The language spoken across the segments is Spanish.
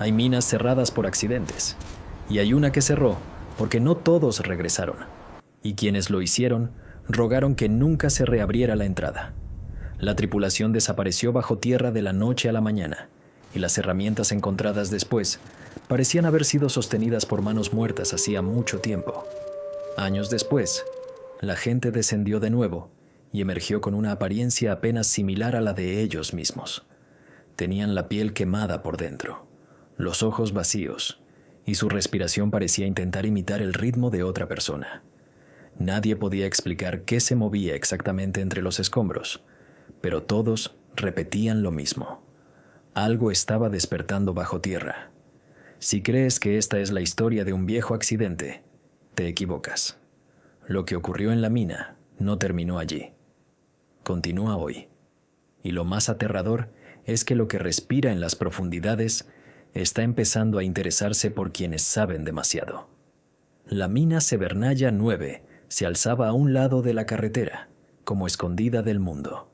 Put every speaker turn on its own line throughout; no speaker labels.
Hay minas cerradas por accidentes, y hay una que cerró porque no todos regresaron, y quienes lo hicieron rogaron que nunca se reabriera la entrada. La tripulación desapareció bajo tierra de la noche a la mañana, y las herramientas encontradas después parecían haber sido sostenidas por manos muertas hacía mucho tiempo. Años después, la gente descendió de nuevo y emergió con una apariencia apenas similar a la de ellos mismos. Tenían la piel quemada por dentro, los ojos vacíos, y su respiración parecía intentar imitar el ritmo de otra persona. Nadie podía explicar qué se movía exactamente entre los escombros, pero todos repetían lo mismo. Algo estaba despertando bajo tierra. Si crees que esta es la historia de un viejo accidente, te equivocas. Lo que ocurrió en la mina no terminó allí. Continúa hoy. Y lo más aterrador es que lo que respira en las profundidades está empezando a interesarse por quienes saben demasiado. La mina Severnaya 9 se alzaba a un lado de la carretera, como escondida del mundo.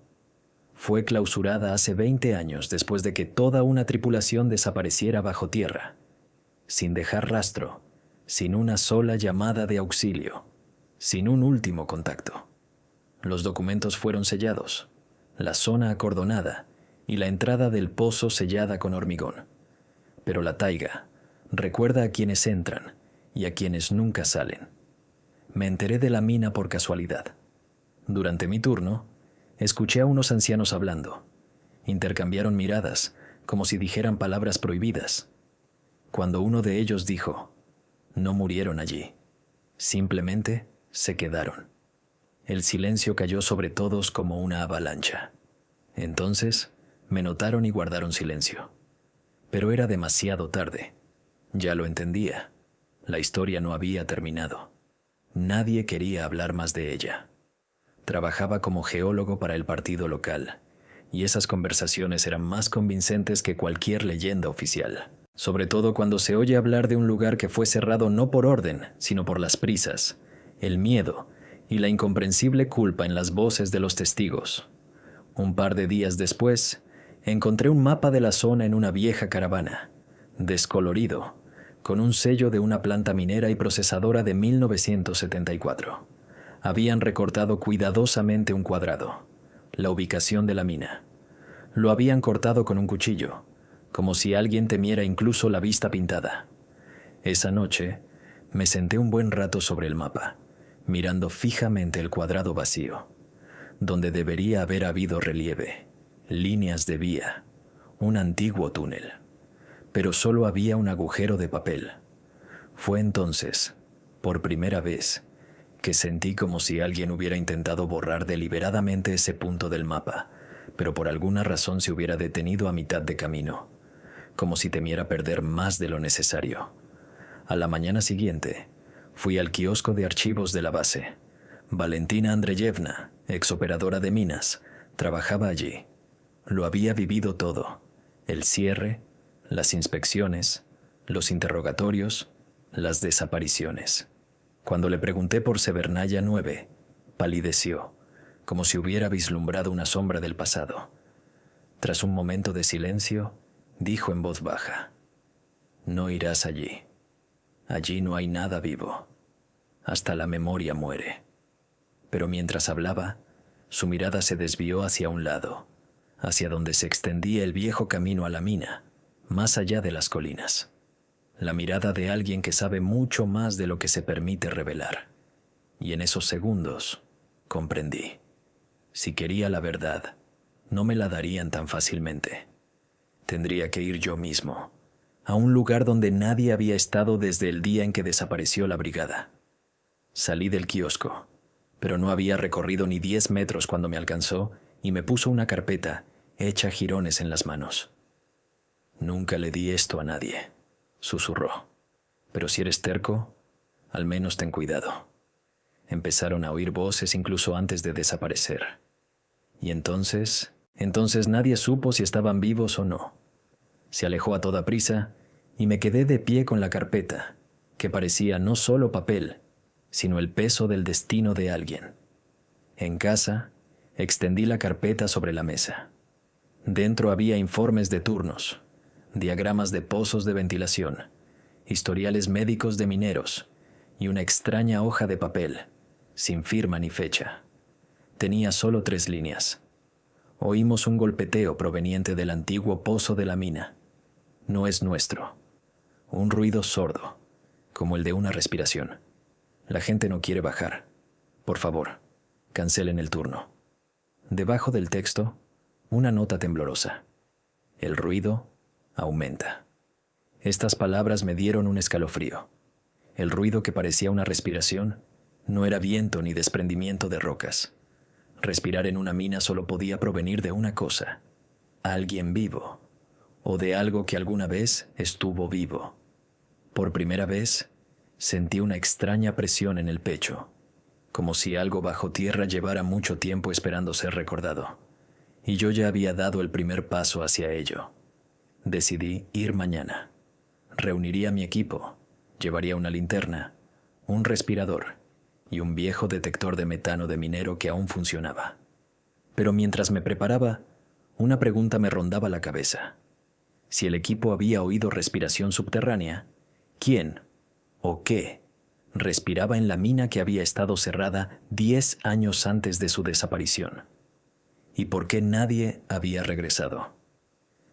Fue clausurada hace 20 años después de que toda una tripulación desapareciera bajo tierra, sin dejar rastro, sin una sola llamada de auxilio, sin un último contacto. Los documentos fueron sellados, la zona acordonada y la entrada del pozo sellada con hormigón. Pero la taiga recuerda a quienes entran y a quienes nunca salen. Me enteré de la mina por casualidad. Durante mi turno, escuché a unos ancianos hablando. Intercambiaron miradas, como si dijeran palabras prohibidas. Cuando uno de ellos dijo, no murieron allí, simplemente se quedaron. El silencio cayó sobre todos como una avalancha. Entonces, me notaron y guardaron silencio. Pero era demasiado tarde. Ya lo entendía. La historia no había terminado. Nadie quería hablar más de ella. Trabajaba como geólogo para el partido local, y esas conversaciones eran más convincentes que cualquier leyenda oficial. Sobre todo cuando se oye hablar de un lugar que fue cerrado no por orden, sino por las prisas, el miedo y la incomprensible culpa en las voces de los testigos. Un par de días después, encontré un mapa de la zona en una vieja caravana, descolorido, con un sello de una planta minera y procesadora de 1974. Habían recortado cuidadosamente un cuadrado, la ubicación de la mina. Lo habían cortado con un cuchillo, como si alguien temiera incluso la vista pintada. Esa noche, me senté un buen rato sobre el mapa, mirando fijamente el cuadrado vacío, donde debería haber habido relieve, líneas de vía, un antiguo túnel. Pero solo había un agujero de papel. Fue entonces, por primera vez, que sentí como si alguien hubiera intentado borrar deliberadamente ese punto del mapa, pero por alguna razón se hubiera detenido a mitad de camino, como si temiera perder más de lo necesario. A la mañana siguiente, fui al kiosco de archivos de la base. Valentina Andreyevna, exoperadora de minas, trabajaba allí. Lo había vivido todo: el cierre, las inspecciones, los interrogatorios, las desapariciones. Cuando le pregunté por Severnaya 9, palideció, como si hubiera vislumbrado una sombra del pasado. Tras un momento de silencio, dijo en voz baja, «No irás allí. Allí no hay nada vivo. Hasta la memoria muere». Pero mientras hablaba, su mirada se desvió hacia un lado, hacia donde se extendía el viejo camino a la mina, más allá de las colinas. La mirada de alguien que sabe mucho más de lo que se permite revelar. Y en esos segundos, comprendí. Si quería la verdad, no me la darían tan fácilmente. Tendría que ir yo mismo, a un lugar donde nadie había estado desde el día en que desapareció la brigada. Salí del kiosco, pero no había recorrido ni 10 metros cuando me alcanzó y me puso una carpeta hecha jirones en las manos. «Nunca le di esto a nadie», susurró. «Pero si eres terco, al menos ten cuidado». Empezaron a oír voces incluso antes de desaparecer. Y entonces nadie supo si estaban vivos o no. Se alejó a toda prisa y me quedé de pie con la carpeta, que parecía no solo papel, sino el peso del destino de alguien. En casa, extendí la carpeta sobre la mesa. Dentro había informes de turnos, diagramas de pozos de ventilación, historiales médicos de mineros y una extraña hoja de papel, sin firma ni fecha. Tenía solo 3 líneas. Oímos un golpeteo proveniente del antiguo pozo de la mina. No es nuestro. Un ruido sordo, como el de una respiración. La gente no quiere bajar. Por favor, cancelen el turno. Debajo del texto, una nota temblorosa. El ruido aumenta. Estas palabras me dieron un escalofrío. El ruido, que parecía una respiración, no era viento ni desprendimiento de rocas. Respirar en una mina solo podía provenir de una cosa: alguien vivo, o de algo que alguna vez estuvo vivo. Por primera vez, sentí una extraña presión en el pecho, como si algo bajo tierra llevara mucho tiempo esperando ser recordado, y yo ya había dado el primer paso hacia ello. Decidí ir mañana. Reuniría a mi equipo, llevaría una linterna, un respirador y un viejo detector de metano de minero que aún funcionaba. Pero mientras me preparaba, una pregunta me rondaba la cabeza. Si el equipo había oído respiración subterránea, ¿quién o qué respiraba en la mina que había estado cerrada 10 años antes de su desaparición? ¿Y por qué nadie había regresado?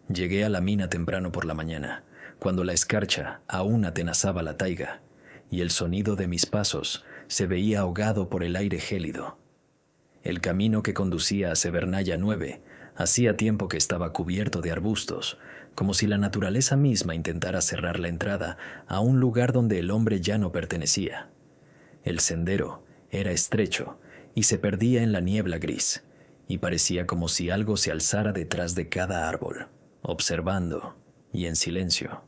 Llegué a la mina temprano por la mañana, cuando la escarcha aún atenazaba la taiga, y el sonido de mis pasos se veía ahogado por el aire gélido. El camino que conducía a Severnaya 9 hacía tiempo que estaba cubierto de arbustos, como si la naturaleza misma intentara cerrar la entrada a un lugar donde el hombre ya no pertenecía. El sendero era estrecho y se perdía en la niebla gris, y parecía como si algo se alzara detrás de cada árbol, observando y en silencio.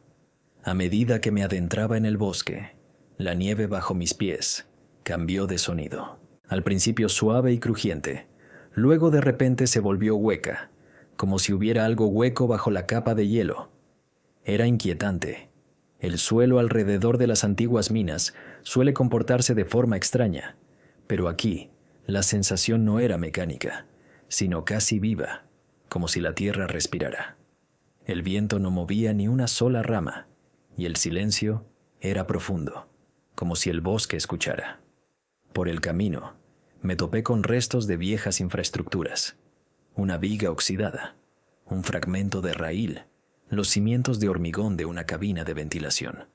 A medida que me adentraba en el bosque, la nieve bajo mis pies cambió de sonido. Al principio suave y crujiente, luego de repente se volvió hueca, como si hubiera algo hueco bajo la capa de hielo. Era inquietante. El suelo alrededor de las antiguas minas suele comportarse de forma extraña, pero aquí la sensación no era mecánica, sino casi viva, como si la tierra respirara. El viento no movía ni una sola rama, y el silencio era profundo, como si el bosque escuchara. Por el camino, me topé con restos de viejas infraestructuras, una viga oxidada, un fragmento de raíl, los cimientos de hormigón de una cabina de ventilación.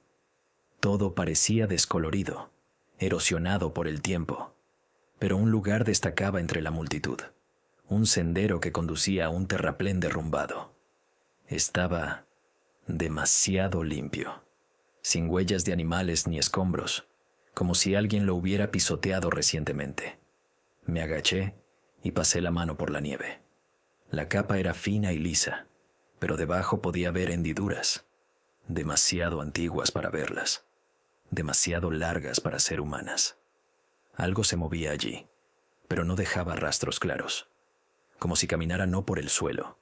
Todo parecía descolorido, erosionado por el tiempo, pero un lugar destacaba entre la multitud, un sendero que conducía a un terraplén derrumbado. Estaba demasiado limpio, sin huellas de animales ni escombros, como si alguien lo hubiera pisoteado recientemente. Me agaché y pasé la mano por la nieve. La capa era fina y lisa, pero debajo podía ver hendiduras, demasiado antiguas para verlas, demasiado largas para ser humanas. Algo se movía allí, pero no dejaba rastros claros, como si caminara no por el suelo,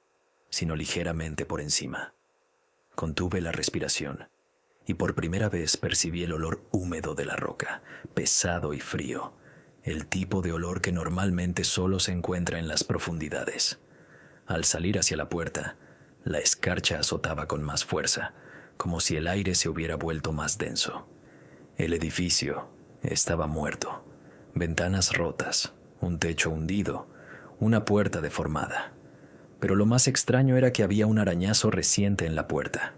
sino ligeramente por encima. Contuve la respiración, y por primera vez percibí el olor húmedo de la roca, pesado y frío, el tipo de olor que normalmente solo se encuentra en las profundidades. Al salir hacia la puerta, la escarcha azotaba con más fuerza, como si el aire se hubiera vuelto más denso. El edificio estaba muerto, ventanas rotas, un techo hundido, una puerta deformada. Pero lo más extraño era que había un arañazo reciente en la puerta,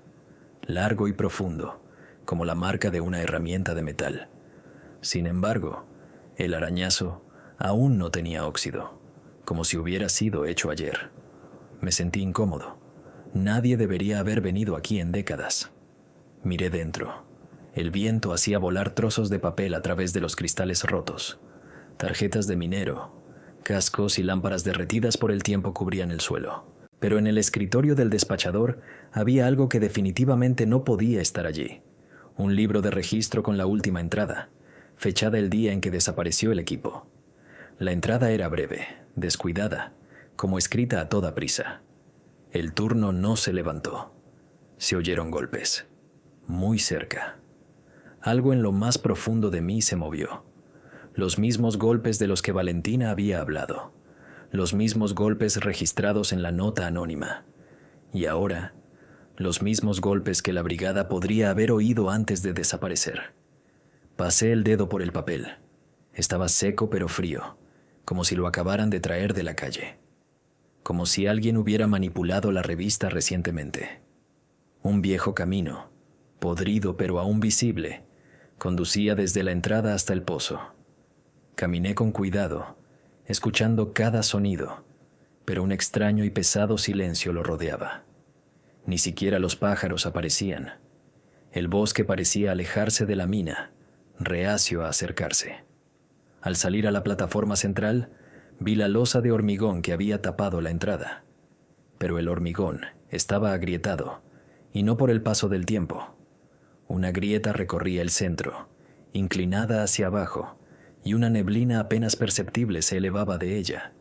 largo y profundo, como la marca de una herramienta de metal. Sin embargo, el arañazo aún no tenía óxido, como si hubiera sido hecho ayer. Me sentí incómodo. Nadie debería haber venido aquí en décadas. Miré dentro. El viento hacía volar trozos de papel a través de los cristales rotos. Tarjetas de minero, cascos y lámparas derretidas por el tiempo cubrían el suelo. Pero en el escritorio del despachador había algo que definitivamente no podía estar allí. Un libro de registro con la última entrada, fechada el día en que desapareció el equipo. La entrada era breve, descuidada, como escrita a toda prisa. El turno no se levantó. Se oyeron golpes, muy cerca. Algo en lo más profundo de mí se movió. Los mismos golpes de los que Valentina había hablado. Los mismos golpes registrados en la nota anónima. Y ahora, los mismos golpes que la brigada podría haber oído antes de desaparecer. Pasé el dedo por el papel. Estaba seco pero frío, como si lo acabaran de traer de la calle. Como si alguien hubiera manipulado la revista recientemente. Un viejo camino, podrido pero aún visible, conducía desde la entrada hasta el pozo. Caminé con cuidado, escuchando cada sonido, pero un extraño y pesado silencio lo rodeaba. Ni siquiera los pájaros aparecían. El bosque parecía alejarse de la mina, reacio a acercarse. Al salir a la plataforma central, vi la losa de hormigón que había tapado la entrada. Pero el hormigón estaba agrietado, y no por el paso del tiempo. Una grieta recorría el centro, inclinada hacia abajo, y una neblina apenas perceptible se elevaba de ella.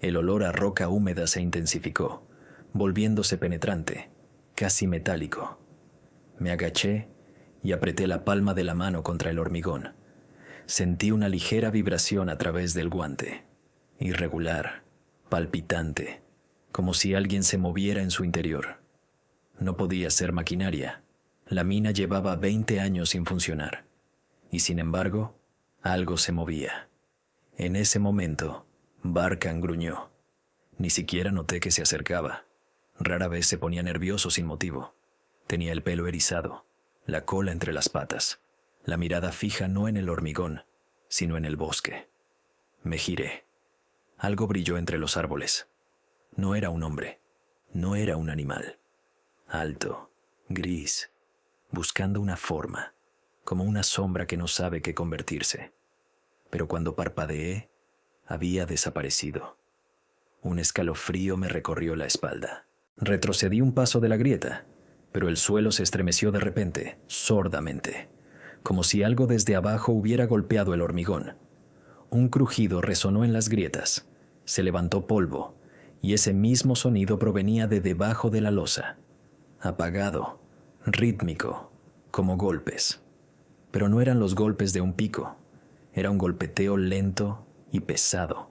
El olor a roca húmeda se intensificó, volviéndose penetrante, casi metálico. Me agaché y apreté la palma de la mano contra el hormigón. Sentí una ligera vibración a través del guante, irregular, palpitante, como si alguien se moviera en su interior. No podía ser maquinaria. La mina llevaba 20 años sin funcionar. Y sin embargo, algo se movía. En ese momento, Barkan gruñó. Ni siquiera noté que se acercaba. Rara vez se ponía nervioso sin motivo. Tenía el pelo erizado, la cola entre las patas, la mirada fija no en el hormigón, sino en el bosque. Me giré. Algo brilló entre los árboles. No era un hombre, no era un animal. Alto, gris, buscando una forma, como una sombra que no sabe qué convertirse. Pero cuando parpadeé, había desaparecido. Un escalofrío me recorrió la espalda. Retrocedí un paso de la grieta, pero el suelo se estremeció de repente, sordamente, como si algo desde abajo hubiera golpeado el hormigón. Un crujido resonó en las grietas, se levantó polvo, y ese mismo sonido provenía de debajo de la losa. Apagado, rítmico, como golpes. Pero no eran los golpes de un pico, era un golpeteo lento y pesado,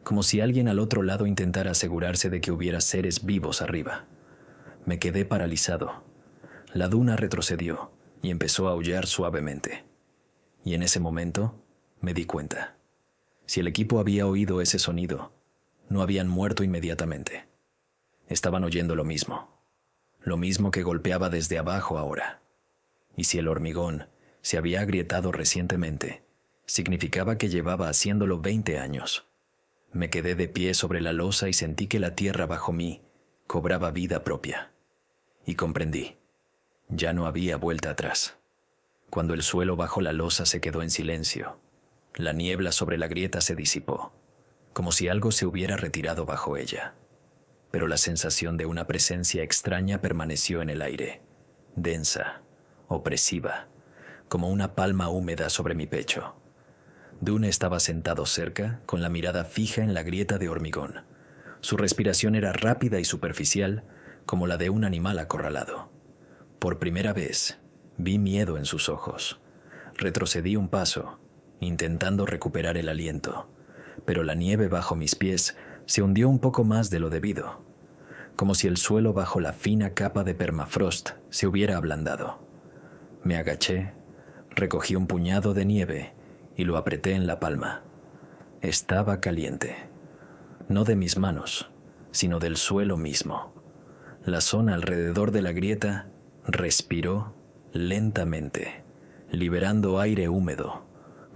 como si alguien al otro lado intentara asegurarse de que hubiera seres vivos arriba. Me quedé paralizado. La duna retrocedió y empezó a aullar suavemente. Y en ese momento me di cuenta. Si el equipo había oído ese sonido, no habían muerto inmediatamente. Estaban oyendo lo mismo que golpeaba desde abajo ahora. Y si el hormigón se había agrietado recientemente, significaba que llevaba haciéndolo 20 años. Me quedé de pie sobre la losa y sentí que la tierra bajo mí cobraba vida propia. Y comprendí. Ya no había vuelta atrás. Cuando el suelo bajo la losa se quedó en silencio, la niebla sobre la grieta se disipó, como si algo se hubiera retirado bajo ella. Pero la sensación de una presencia extraña permaneció en el aire, densa, opresiva, como una palma húmeda sobre mi pecho. Dune estaba sentado cerca, con la mirada fija en la grieta de hormigón. Su respiración era rápida y superficial, como la de un animal acorralado. Por primera vez, vi miedo en sus ojos. Retrocedí un paso, intentando recuperar el aliento, pero la nieve bajo mis pies se hundió un poco más de lo debido, como si el suelo bajo la fina capa de permafrost se hubiera ablandado. Me agaché, recogí un puñado de nieve y lo apreté en la palma. Estaba caliente, no de mis manos, sino del suelo mismo. La zona alrededor de la grieta respiró lentamente, liberando aire húmedo,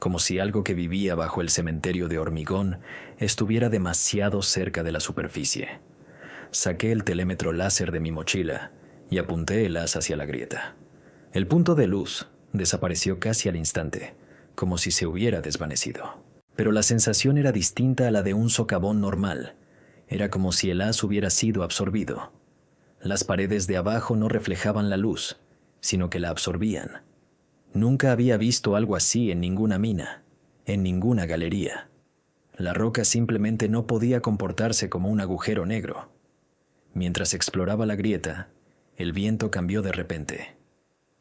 como si algo que vivía bajo el cementerio de hormigón estuviera demasiado cerca de la superficie. Saqué el telémetro láser de mi mochila y apunté el haz hacia la grieta. El punto de luz desapareció casi al instante, como si se hubiera desvanecido. Pero la sensación era distinta a la de un socavón normal. Era como si el haz hubiera sido absorbido. Las paredes de abajo no reflejaban la luz, sino que la absorbían. Nunca había visto algo así en ninguna mina, en ninguna galería. La roca simplemente no podía comportarse como un agujero negro. Mientras exploraba la grieta, el viento cambió de repente.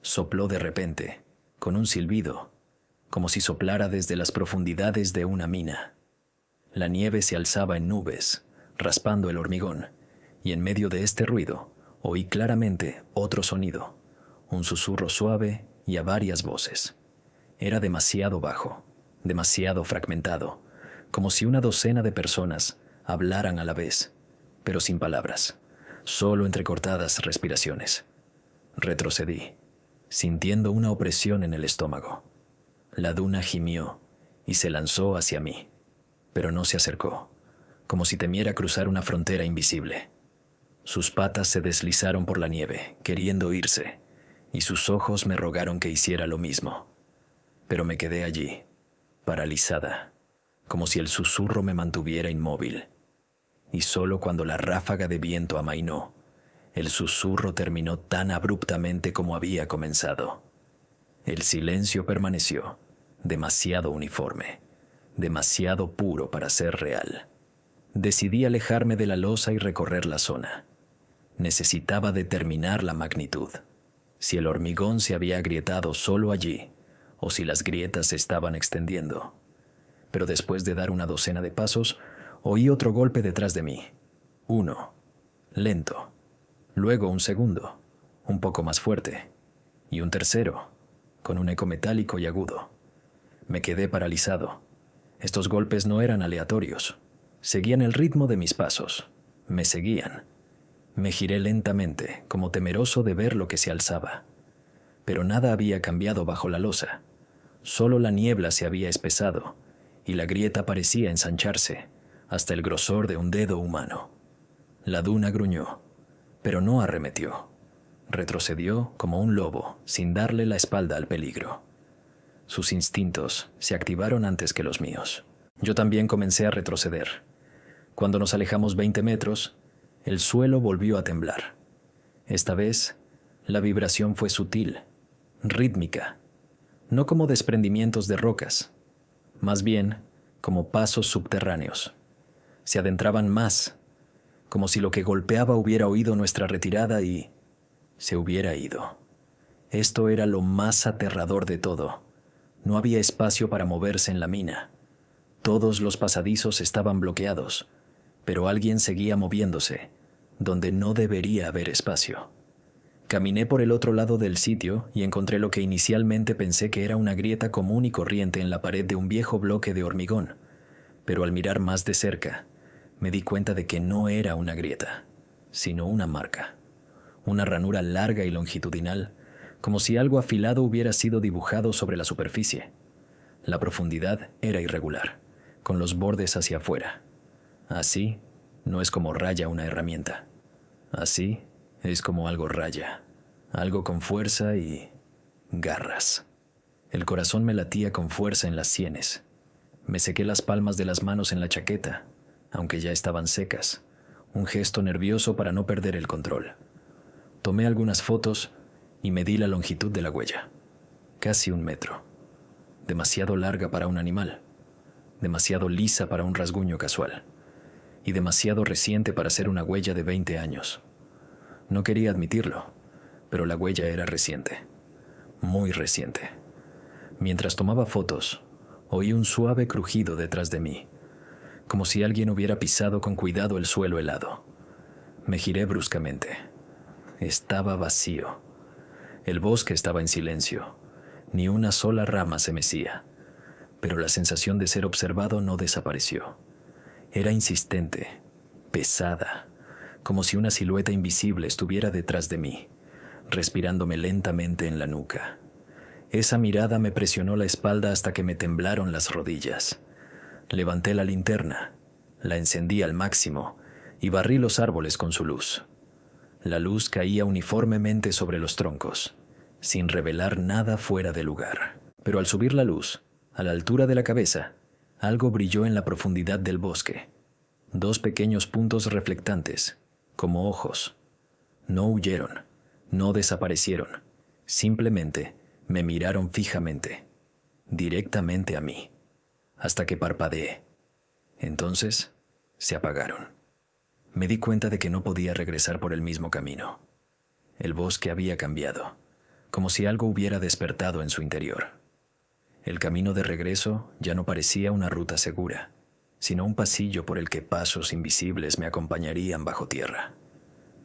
Sopló de repente, con un silbido, como si soplara desde las profundidades de una mina. La nieve se alzaba en nubes, raspando el hormigón, y en medio de este ruido, Oí claramente otro sonido, un susurro suave y a varias voces. Era demasiado bajo, demasiado fragmentado, como si una docena de personas hablaran a la vez, pero sin palabras, solo entrecortadas respiraciones. Retrocedí, sintiendo una opresión en el estómago. La duna gimió y se lanzó hacia mí, pero no se acercó, como si temiera cruzar una frontera invisible. Sus patas se deslizaron por la nieve, queriendo irse, y sus ojos me rogaron que hiciera lo mismo. Pero me quedé allí, paralizada, como si el susurro me mantuviera inmóvil. Y solo cuando la ráfaga de viento amainó, el susurro terminó tan abruptamente como había comenzado. El silencio permaneció, demasiado uniforme, demasiado puro para ser real. Decidí alejarme de la losa y recorrer la zona. Necesitaba determinar la magnitud, si el hormigón se había agrietado solo allí o si las grietas se estaban extendiendo. Pero después de dar una docena de pasos, oí otro golpe detrás de mí. Uno, lento. Luego un segundo, un poco más fuerte. Y un tercero, con un eco metálico y agudo. Me quedé paralizado. Estos golpes no eran aleatorios. Seguían el ritmo de mis pasos. Me seguían. Me giré lentamente, como temeroso de ver lo que se alzaba. Pero nada había cambiado bajo la losa. Solo la niebla se había espesado, y la grieta parecía ensancharse, hasta el grosor de un dedo humano. La duna gruñó, pero no arremetió. Retrocedió como un lobo, sin darle la espalda al peligro. Sus instintos se activaron antes que los míos. Yo también comencé a retroceder. Cuando nos alejamos 20 metros, el suelo volvió a temblar. Esta vez, la vibración fue sutil, rítmica, no como desprendimientos de rocas, más bien como pasos subterráneos. Se adentraban más, como si lo que golpeaba hubiera oído nuestra retirada y se hubiera ido. Esto era lo más aterrador de todo. No había espacio para moverse en la mina. Todos los pasadizos estaban bloqueados, pero alguien seguía moviéndose, donde no debería haber espacio. Caminé por el otro lado del sitio y encontré lo que inicialmente pensé que era una grieta común y corriente en la pared de un viejo bloque de hormigón, pero al mirar más de cerca, me di cuenta de que no era una grieta, sino una marca, una ranura larga y longitudinal, como si algo afilado hubiera sido dibujado sobre la superficie. La profundidad era irregular, con los bordes hacia afuera. Así no es como raya una herramienta. Así es como algo raya, algo con fuerza y garras. El corazón me latía con fuerza en las sienes. Me sequé las palmas de las manos en la chaqueta, aunque ya estaban secas, un gesto nervioso para no perder el control. Tomé algunas fotos y medí la longitud de la huella. Casi 1 metro. Demasiado larga para un animal, demasiado lisa para un rasguño casual, y demasiado reciente para ser una huella de 20 años. No quería admitirlo, pero la huella era reciente, muy reciente. Mientras tomaba fotos, oí un suave crujido detrás de mí, como si alguien hubiera pisado con cuidado el suelo helado. Me giré bruscamente. Estaba vacío. El bosque estaba en silencio. Ni una sola rama se mecía, pero la sensación de ser observado no desapareció. Era insistente, pesada, como si una silueta invisible estuviera detrás de mí, respirándome lentamente en la nuca. Esa mirada me presionó la espalda hasta que me temblaron las rodillas. Levanté la linterna, la encendí al máximo y barrí los árboles con su luz. La luz caía uniformemente sobre los troncos, sin revelar nada fuera de lugar. Pero al subir la luz, a la altura de la cabeza, algo brilló en la profundidad del bosque. 2 pequeños puntos reflectantes, como ojos. No huyeron, no desaparecieron. Simplemente me miraron fijamente, directamente a mí, hasta que parpadeé. Entonces, se apagaron. Me di cuenta de que no podía regresar por el mismo camino. El bosque había cambiado, como si algo hubiera despertado en su interior. El camino de regreso ya no parecía una ruta segura, sino un pasillo por el que pasos invisibles me acompañarían bajo tierra.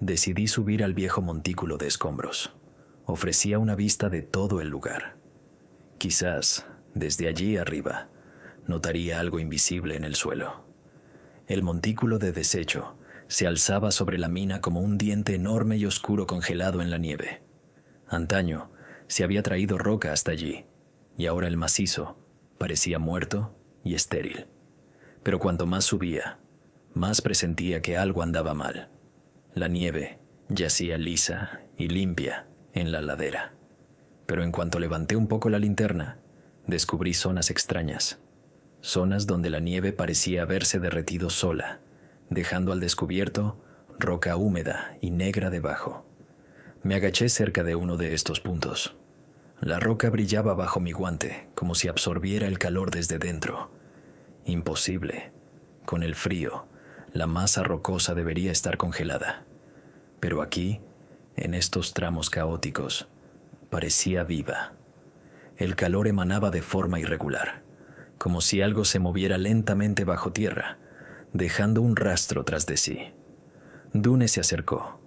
Decidí subir al viejo montículo de escombros. Ofrecía una vista de todo el lugar. Quizás, desde allí arriba, notaría algo invisible en el suelo. El montículo de desecho se alzaba sobre la mina como un diente enorme y oscuro congelado en la nieve. Antaño se había traído roca hasta allí, y ahora el macizo parecía muerto y estéril. Pero cuanto más subía, más presentía que algo andaba mal. La nieve yacía lisa y limpia en la ladera. Pero en cuanto levanté un poco la linterna, descubrí zonas extrañas. Zonas donde la nieve parecía haberse derretido sola, dejando al descubierto roca húmeda y negra debajo. Me agaché cerca de uno de estos puntos. La roca brillaba bajo mi guante, como si absorbiera el calor desde dentro. Imposible. Con el frío, la masa rocosa debería estar congelada. Pero aquí, en estos tramos caóticos, parecía viva. El calor emanaba de forma irregular, como si algo se moviera lentamente bajo tierra, dejando un rastro tras de sí. Dune se acercó,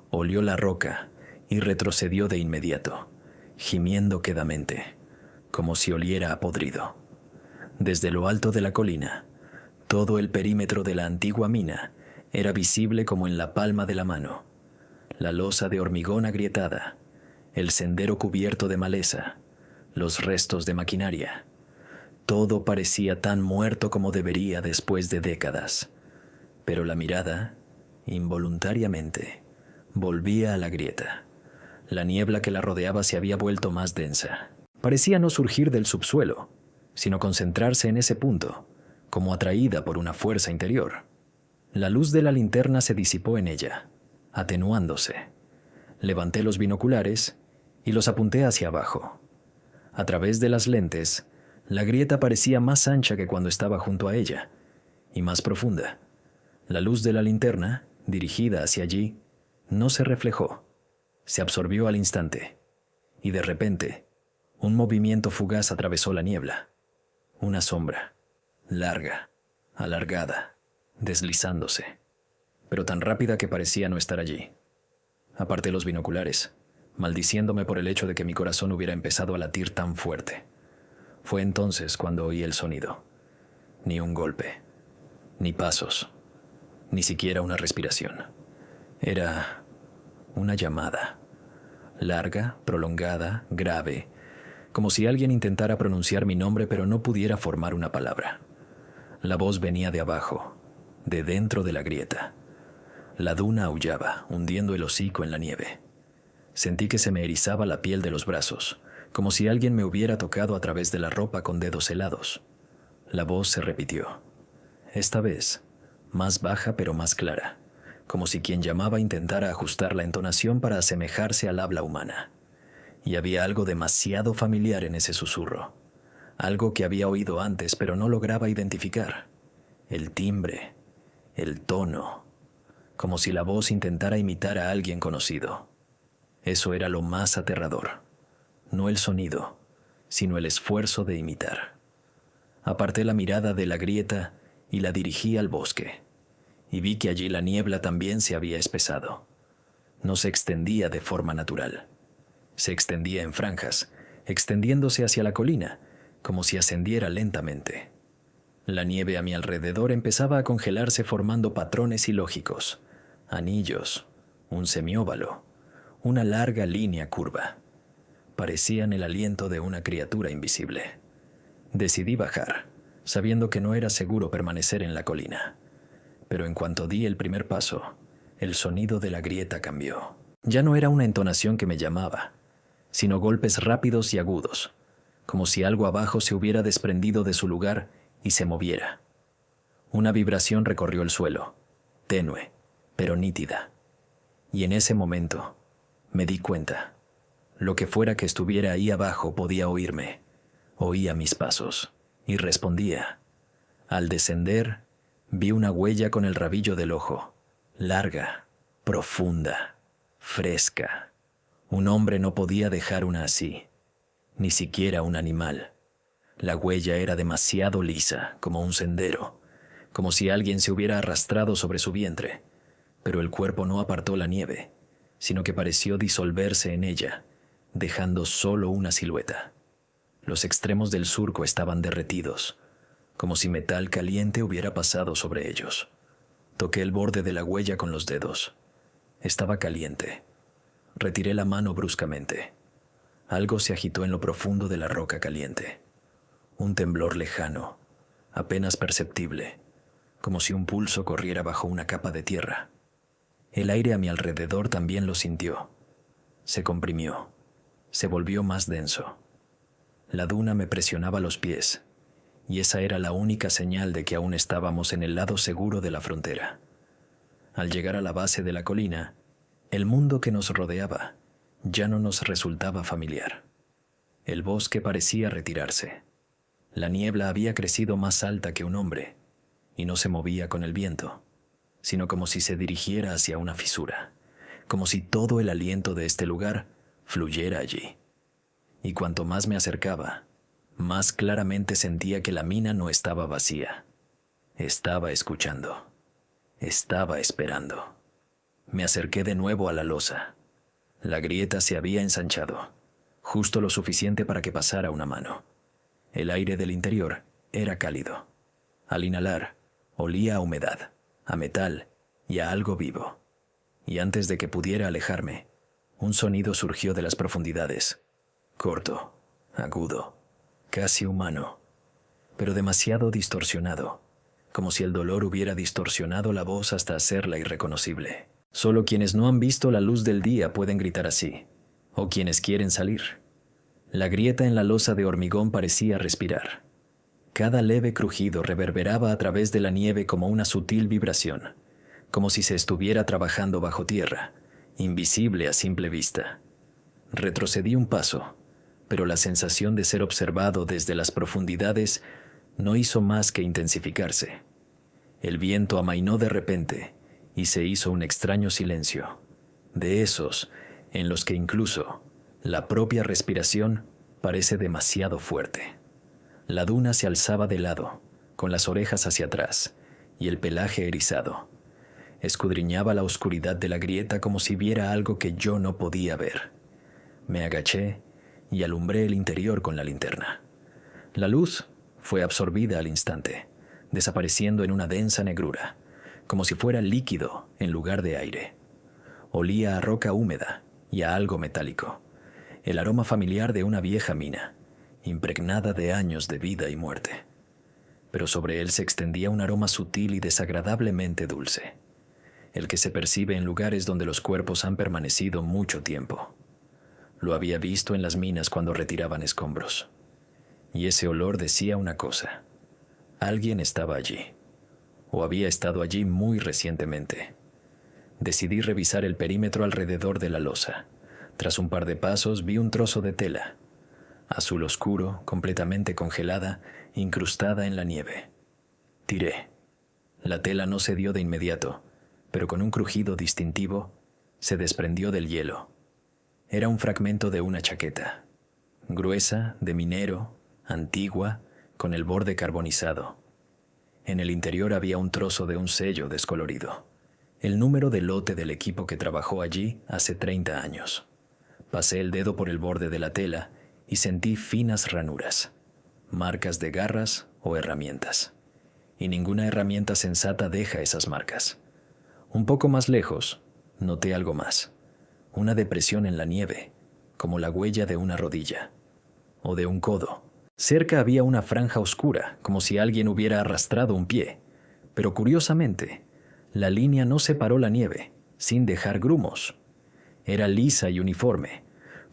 olió la roca y retrocedió de inmediato, gimiendo quedamente, como si oliera a podrido. Desde lo alto de la colina, todo el perímetro de la antigua mina era visible como en la palma de la mano. La losa de hormigón agrietada, el sendero cubierto de maleza, los restos de maquinaria. Todo parecía tan muerto como debería después de décadas. Pero la mirada, involuntariamente, volvía a la grieta. La niebla que la rodeaba se había vuelto más densa. Parecía no surgir del subsuelo, sino concentrarse en ese punto, como atraída por una fuerza interior. La luz de la linterna se disipó en ella, atenuándose. Levanté los binoculares y los apunté hacia abajo. A través de las lentes, la grieta parecía más ancha que cuando estaba junto a ella, y más profunda. La luz de la linterna, dirigida hacia allí, no se reflejó. Se absorbió al instante, y de repente, un movimiento fugaz atravesó la niebla. Una sombra, larga, alargada, deslizándose, pero tan rápida que parecía no estar allí. Aparté los binoculares, maldiciéndome por el hecho de que mi corazón hubiera empezado a latir tan fuerte. Fue entonces cuando oí el sonido. Ni un golpe, ni pasos, ni siquiera una respiración. Era una llamada, larga, prolongada, grave, como si alguien intentara pronunciar mi nombre pero no pudiera formar una palabra. La voz venía de abajo, de dentro de la grieta. La duna aullaba, hundiendo el hocico en la nieve. Sentí que se me erizaba la piel de los brazos, como si alguien me hubiera tocado a través de la ropa con dedos helados. La voz se repitió. Esta vez, más baja pero más clara, como si quien llamaba intentara ajustar la entonación para asemejarse al habla humana. Y había algo demasiado familiar en ese susurro, algo que había oído antes pero no lograba identificar. El timbre, el tono, como si la voz intentara imitar a alguien conocido. Eso era lo más aterrador, no el sonido, sino el esfuerzo de imitar. Aparté la mirada de la grieta y la dirigí al bosque, y vi que allí la niebla también se había espesado. No se extendía de forma natural. Se extendía en franjas, extendiéndose hacia la colina, como si ascendiera lentamente. La nieve a mi alrededor empezaba a congelarse formando patrones ilógicos, anillos, un semióvalo, una larga línea curva. Parecían el aliento de una criatura invisible. Decidí bajar, sabiendo que no era seguro permanecer en la colina. Pero en cuanto di el primer paso, el sonido de la grieta cambió. Ya no era una entonación que me llamaba, sino golpes rápidos y agudos, como si algo abajo se hubiera desprendido de su lugar y se moviera. Una vibración recorrió el suelo, tenue, pero nítida. Y en ese momento me di cuenta. Lo que fuera que estuviera ahí abajo podía oírme. Oía mis pasos y respondía. Al descender, vi una huella con el rabillo del ojo, larga, profunda, fresca. Un hombre no podía dejar una así, ni siquiera un animal. La huella era demasiado lisa, como un sendero, como si alguien se hubiera arrastrado sobre su vientre, pero el cuerpo no apartó la nieve, sino que pareció disolverse en ella, dejando solo una silueta. Los extremos del surco estaban derretidos, como si metal caliente hubiera pasado sobre ellos. Toqué el borde de la huella con los dedos. Estaba caliente. Retiré la mano bruscamente. Algo se agitó en lo profundo de la roca caliente. Un temblor lejano, apenas perceptible, como si un pulso corriera bajo una capa de tierra. El aire a mi alrededor también lo sintió. Se comprimió, se volvió más denso. La duna me presionaba los pies, y esa era la única señal de que aún estábamos en el lado seguro de la frontera. Al llegar a la base de la colina, el mundo que nos rodeaba ya no nos resultaba familiar. El bosque parecía retirarse. La niebla había crecido más alta que un hombre, y no se movía con el viento, sino como si se dirigiera hacia una fisura, como si todo el aliento de este lugar fluyera allí. Y cuanto más me acercaba, más claramente sentía que la mina no estaba vacía. Estaba escuchando. Estaba esperando. Me acerqué de nuevo a la losa. La grieta se había ensanchado, justo lo suficiente para que pasara una mano. El aire del interior era cálido. Al inhalar, olía a humedad, a metal y a algo vivo. Y antes de que pudiera alejarme, un sonido surgió de las profundidades. Corto, agudo, casi humano, pero demasiado distorsionado, como si el dolor hubiera distorsionado la voz hasta hacerla irreconocible. Solo quienes no han visto la luz del día pueden gritar así, o quienes quieren salir. La grieta en la losa de hormigón parecía respirar. Cada leve crujido reverberaba a través de la nieve como una sutil vibración, como si se estuviera trabajando bajo tierra, invisible a simple vista. Retrocedí un paso, pero la sensación de ser observado desde las profundidades no hizo más que intensificarse. El viento amainó de repente y se hizo un extraño silencio, de esos en los que incluso la propia respiración parece demasiado fuerte. La duna se alzaba de lado, con las orejas hacia atrás y el pelaje erizado. Escudriñaba la oscuridad de la grieta como si viera algo que yo no podía ver. Me agaché y alumbré el interior con la linterna. La luz fue absorbida al instante, desapareciendo en una densa negrura, como si fuera líquido en lugar de aire. Olía a roca húmeda y a algo metálico, el aroma familiar de una vieja mina, impregnada de años de vida y muerte. Pero sobre él se extendía un aroma sutil y desagradablemente dulce, el que se percibe en lugares donde los cuerpos han permanecido mucho tiempo. Lo había visto en las minas cuando retiraban escombros. Y ese olor decía una cosa. Alguien estaba allí, o había estado allí muy recientemente. Decidí revisar el perímetro alrededor de la losa. Tras un par de pasos vi un trozo de tela, azul oscuro, completamente congelada, incrustada en la nieve. Tiré. La tela no cedió de inmediato, pero con un crujido distintivo se desprendió del hielo. Era un fragmento de una chaqueta, gruesa, de minero, antigua, con el borde carbonizado. En el interior había un trozo de un sello descolorido, el número de lote del equipo que trabajó allí hace 30 años. Pasé el dedo por el borde de la tela y sentí finas ranuras, marcas de garras o herramientas. Y ninguna herramienta sensata deja esas marcas. Un poco más lejos, noté algo más. Una depresión en la nieve, como la huella de una rodilla, o de un codo. Cerca había una franja oscura, como si alguien hubiera arrastrado un pie, pero curiosamente, la línea no separó la nieve, sin dejar grumos. Era lisa y uniforme,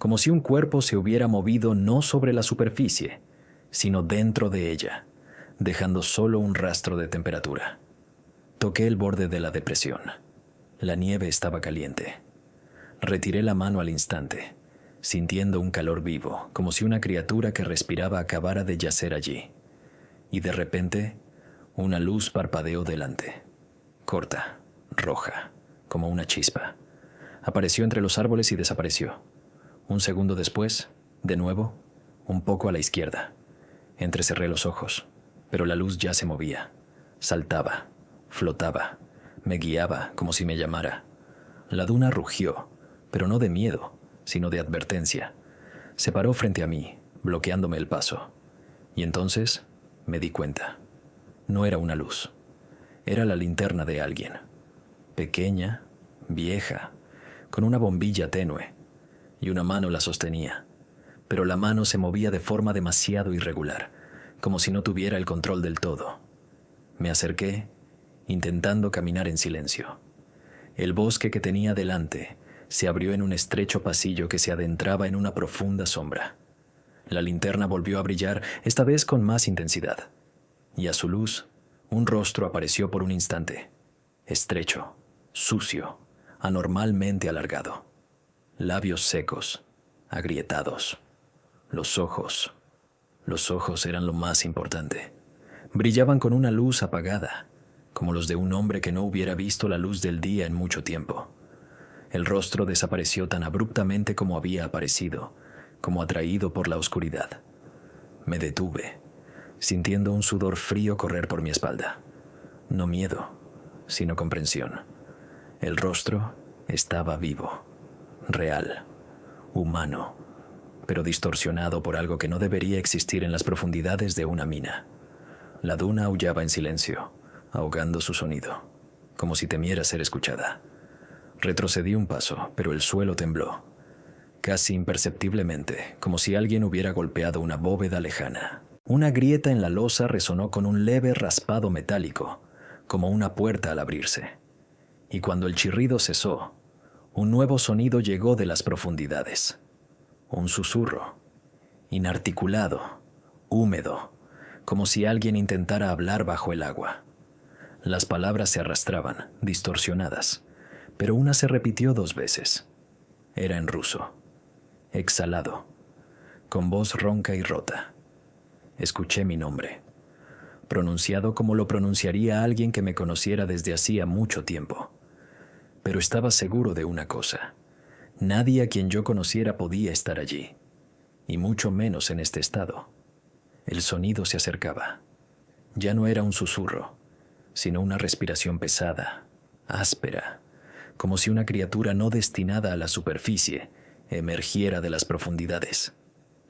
como si un cuerpo se hubiera movido no sobre la superficie, sino dentro de ella, dejando solo un rastro de temperatura. Toqué el borde de la depresión. La nieve estaba caliente. Retiré la mano al instante, sintiendo un calor vivo, como si una criatura que respiraba acabara de yacer allí. Y de repente, una luz parpadeó delante, corta, roja, como una chispa. Apareció entre los árboles y desapareció. Un segundo después, de nuevo, un poco a la izquierda. Entrecerré los ojos, pero la luz ya se movía, saltaba, flotaba, Me guiaba como si me llamara. La duna rugió, pero no de miedo, sino de advertencia. Se paró frente a mí, bloqueándome el paso. Y entonces me di cuenta. No era una luz. Era la linterna de alguien. Pequeña, vieja, con una bombilla tenue, y una mano la sostenía. Pero la mano se movía de forma demasiado irregular, como si no tuviera el control del todo. Me acerqué, intentando caminar en silencio. El bosque que tenía delante se abrió en un estrecho pasillo que se adentraba en una profunda sombra. La linterna volvió a brillar, esta vez con más intensidad, y a su luz, un rostro apareció por un instante, estrecho, sucio, anormalmente alargado. Labios secos, agrietados. Los ojos eran lo más importante. Brillaban con una luz apagada, como los de un hombre que no hubiera visto la luz del día en mucho tiempo. El rostro desapareció tan abruptamente como había aparecido, como atraído por la oscuridad. Me detuve, sintiendo un sudor frío correr por mi espalda. No miedo, sino comprensión. El rostro estaba vivo, real, humano, pero distorsionado por algo que no debería existir en las profundidades de una mina. La duna aullaba en silencio, ahogando su sonido, como si temiera ser escuchada. Retrocedí un paso, pero el suelo tembló, casi imperceptiblemente, como si alguien hubiera golpeado una bóveda lejana. Una grieta en la losa resonó con un leve raspado metálico, como una puerta al abrirse. Y cuando el chirrido cesó, un nuevo sonido llegó de las profundidades. Un susurro, inarticulado, húmedo, como si alguien intentara hablar bajo el agua. Las palabras se arrastraban, distorsionadas, pero una se repitió 2 veces. Era en ruso, exhalado, con voz ronca y rota. Escuché mi nombre, pronunciado como lo pronunciaría alguien que me conociera desde hacía mucho tiempo. Pero estaba seguro de una cosa: nadie a quien yo conociera podía estar allí, y mucho menos en este estado. El sonido se acercaba. Ya no era un susurro, sino una respiración pesada, áspera, como si una criatura no destinada a la superficie emergiera de las profundidades.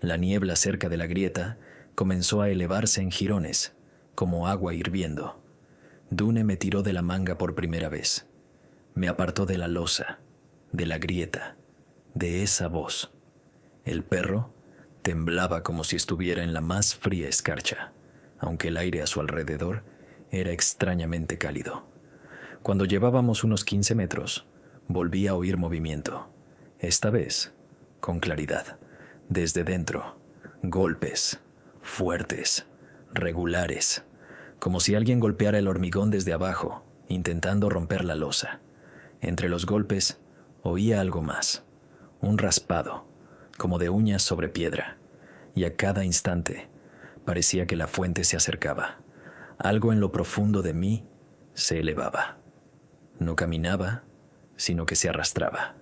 La niebla cerca de la grieta comenzó a elevarse en jirones, como agua hirviendo. Dune me tiró de la manga por primera vez. Me apartó de la losa, de la grieta, de esa voz. El perro temblaba como si estuviera en la más fría escarcha, aunque el aire a su alrededor era extrañamente cálido. Cuando llevábamos unos 15 metros, volví a oír movimiento. Esta vez, con claridad, desde dentro, golpes, fuertes, regulares, como si alguien golpeara el hormigón desde abajo, intentando romper la losa. Entre los golpes, oía algo más, un raspado, como de uñas sobre piedra, y a cada instante parecía que la fuente se acercaba. Algo en lo profundo de mí se elevaba. No caminaba, sino que se arrastraba,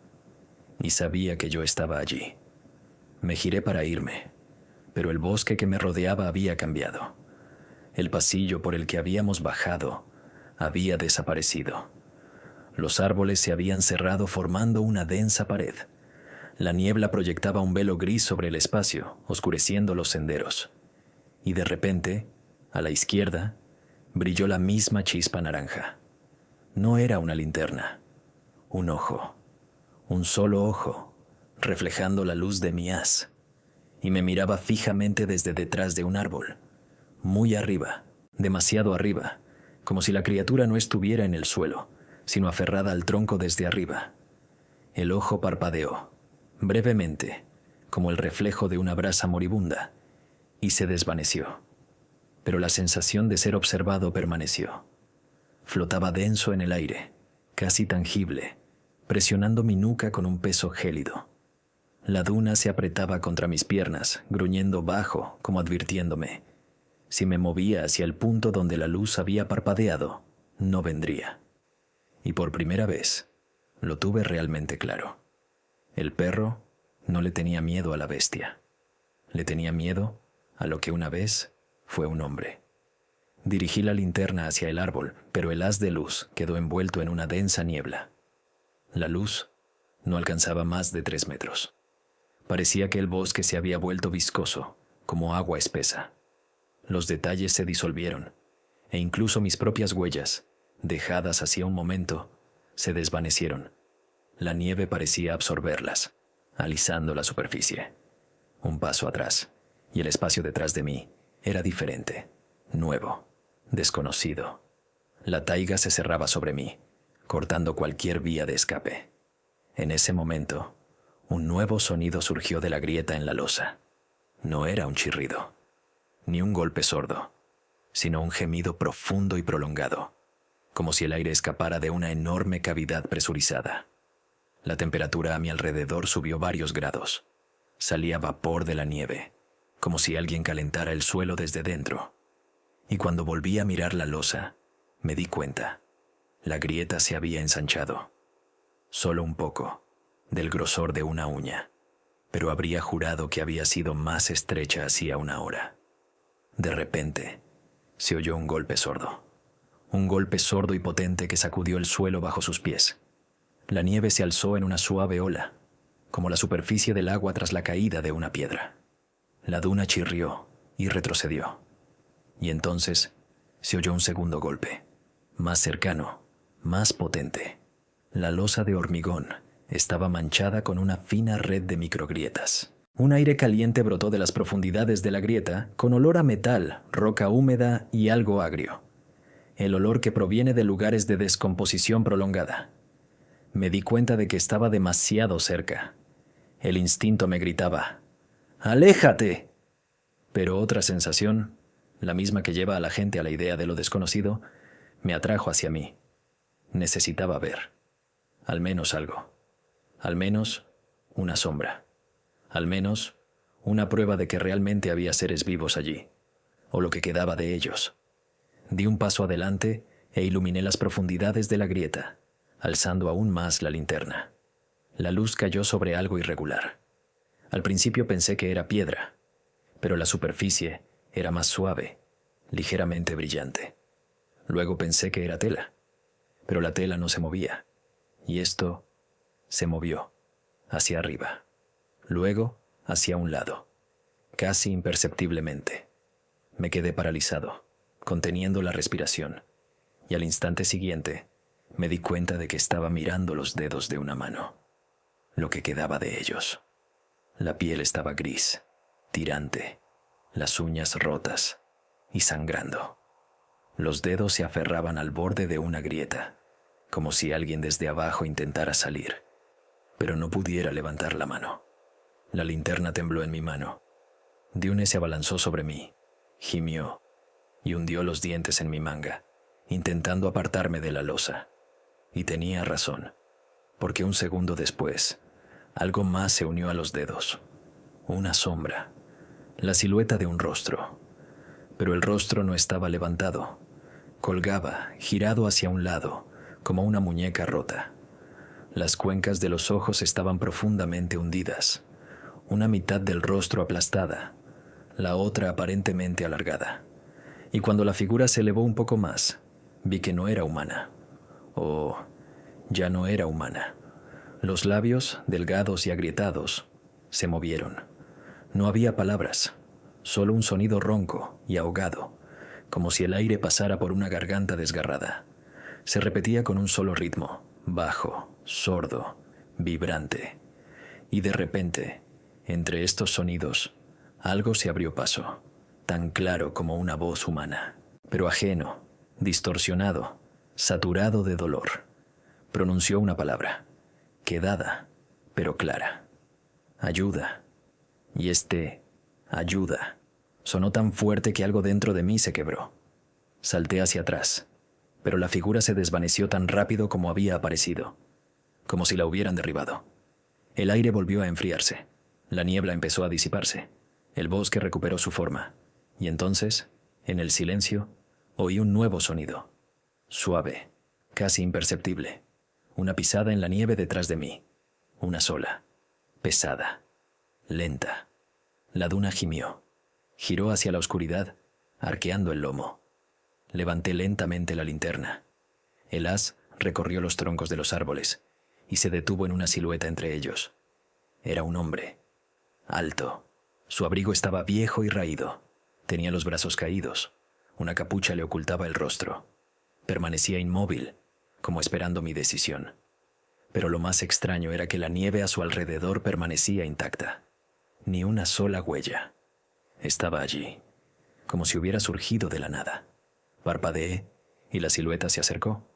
y sabía que yo estaba allí. Me giré para irme, pero el bosque que me rodeaba había cambiado. El pasillo por el que habíamos bajado había desaparecido. Los árboles se habían cerrado formando una densa pared. La niebla proyectaba un velo gris sobre el espacio, oscureciendo los senderos. Y de repente, a la izquierda, brilló la misma chispa naranja. No era una linterna, un ojo, un solo ojo, reflejando la luz de mi haz, y me miraba fijamente desde detrás de un árbol, muy arriba, demasiado arriba, como si la criatura no estuviera en el suelo, sino aferrada al tronco desde arriba. El ojo parpadeó, brevemente, como el reflejo de una brasa moribunda, y se desvaneció. Pero la sensación de ser observado permaneció. Flotaba denso en el aire, casi tangible, presionando mi nuca con un peso gélido. La duna se apretaba contra mis piernas, gruñendo bajo, como advirtiéndome: si me movía hacia el punto donde la luz había parpadeado, no vendría. Y por primera vez, lo tuve realmente claro. El perro no le tenía miedo a la bestia. Le tenía miedo a lo que una vez fue un hombre. Dirigí la linterna hacia el árbol, pero el haz de luz quedó envuelto en una densa niebla. La luz no alcanzaba más de 3 metros. Parecía que el bosque se había vuelto viscoso, como agua espesa. Los detalles se disolvieron, e incluso mis propias huellas, dejadas hacía un momento, se desvanecieron. La nieve parecía absorberlas, alisando la superficie. Un paso atrás, y el espacio detrás de mí era diferente, nuevo, desconocido. La taiga se cerraba sobre mí, cortando cualquier vía de escape. En ese momento, un nuevo sonido surgió de la grieta en la losa. No era un chirrido, ni un golpe sordo, sino un gemido profundo y prolongado, como si el aire escapara de una enorme cavidad presurizada. La temperatura a mi alrededor subió varios grados. Salía vapor de la nieve, como si alguien calentara el suelo desde dentro. Y cuando volví a mirar la losa, me di cuenta. La grieta se había ensanchado. Solo un poco, del grosor de una uña, pero habría jurado que había sido más estrecha hacía una hora. De repente, se oyó un golpe sordo y potente que sacudió el suelo bajo sus pies. La nieve se alzó en una suave ola, como la superficie del agua tras la caída de una piedra. La duna chirrió y retrocedió. Y entonces se oyó un segundo golpe, más cercano, más potente. La losa de hormigón estaba manchada con una fina red de microgrietas. Un aire caliente brotó de las profundidades de la grieta con olor a metal, roca húmeda y algo agrio. El olor que proviene de lugares de descomposición prolongada. Me di cuenta de que estaba demasiado cerca. El instinto me gritaba, ¡aléjate! Pero otra sensación, la misma que lleva a la gente a la idea de lo desconocido, me atrajo hacia mí. Necesitaba ver. Al menos algo. Al menos una sombra. Al menos una prueba de que realmente había seres vivos allí, o lo que quedaba de ellos. Di un paso adelante e iluminé las profundidades de la grieta, alzando aún más la linterna. La luz cayó sobre algo irregular. Al principio pensé que era piedra, pero la superficie era más suave, ligeramente brillante. Luego pensé que era tela, pero la tela no se movía, y esto se movió, hacia arriba, luego hacia un lado, casi imperceptiblemente. Me quedé paralizado, conteniendo la respiración, y al instante siguiente me di cuenta de que estaba mirando los dedos de una mano, lo que quedaba de ellos. La piel estaba gris, tirante, las uñas rotas y sangrando. Los dedos se aferraban al borde de una grieta, como si alguien desde abajo intentara salir, pero no pudiera levantar la mano. La linterna tembló en mi mano. Dune se abalanzó sobre mí, gimió y hundió los dientes en mi manga, intentando apartarme de la losa. Y tenía razón, porque un segundo después, algo más se unió a los dedos. Una sombra, la silueta de un rostro. Pero el rostro no estaba levantado. Colgaba, girado hacia un lado, como una muñeca rota. Las cuencas de los ojos estaban profundamente hundidas, una mitad del rostro aplastada, la otra aparentemente alargada. Y cuando la figura se elevó un poco más, vi que no era humana. Ya no era humana. Los labios, delgados y agrietados, se movieron. No había palabras, solo un sonido ronco y ahogado, como si el aire pasara por una garganta desgarrada. Se repetía con un solo ritmo, bajo, sordo, vibrante. Y de repente, entre estos sonidos, algo se abrió paso, tan claro como una voz humana, pero ajeno, distorsionado, saturado de dolor. Pronunció una palabra, quedada, pero clara. Ayuda. Y ayuda, sonó tan fuerte que algo dentro de mí se quebró. Salté hacia atrás, pero la figura se desvaneció tan rápido como había aparecido, como si la hubieran derribado. El aire volvió a enfriarse, la niebla empezó a disiparse, el bosque recuperó su forma, y entonces, en el silencio, oí un nuevo sonido, suave, casi imperceptible, una pisada en la nieve detrás de mí, una sola, pesada, lenta. La duna gimió, giró hacia la oscuridad, arqueando el lomo. Levanté lentamente la linterna. El haz recorrió los troncos de los árboles y se detuvo en una silueta entre ellos. Era un hombre, alto. Su abrigo estaba viejo y raído. Tenía los brazos caídos. Una capucha le ocultaba el rostro. Permanecía inmóvil, como esperando mi decisión. Pero lo más extraño era que la nieve a su alrededor permanecía intacta. Ni una sola huella. Estaba allí, como si hubiera surgido de la nada. Parpadeé y la silueta se acercó,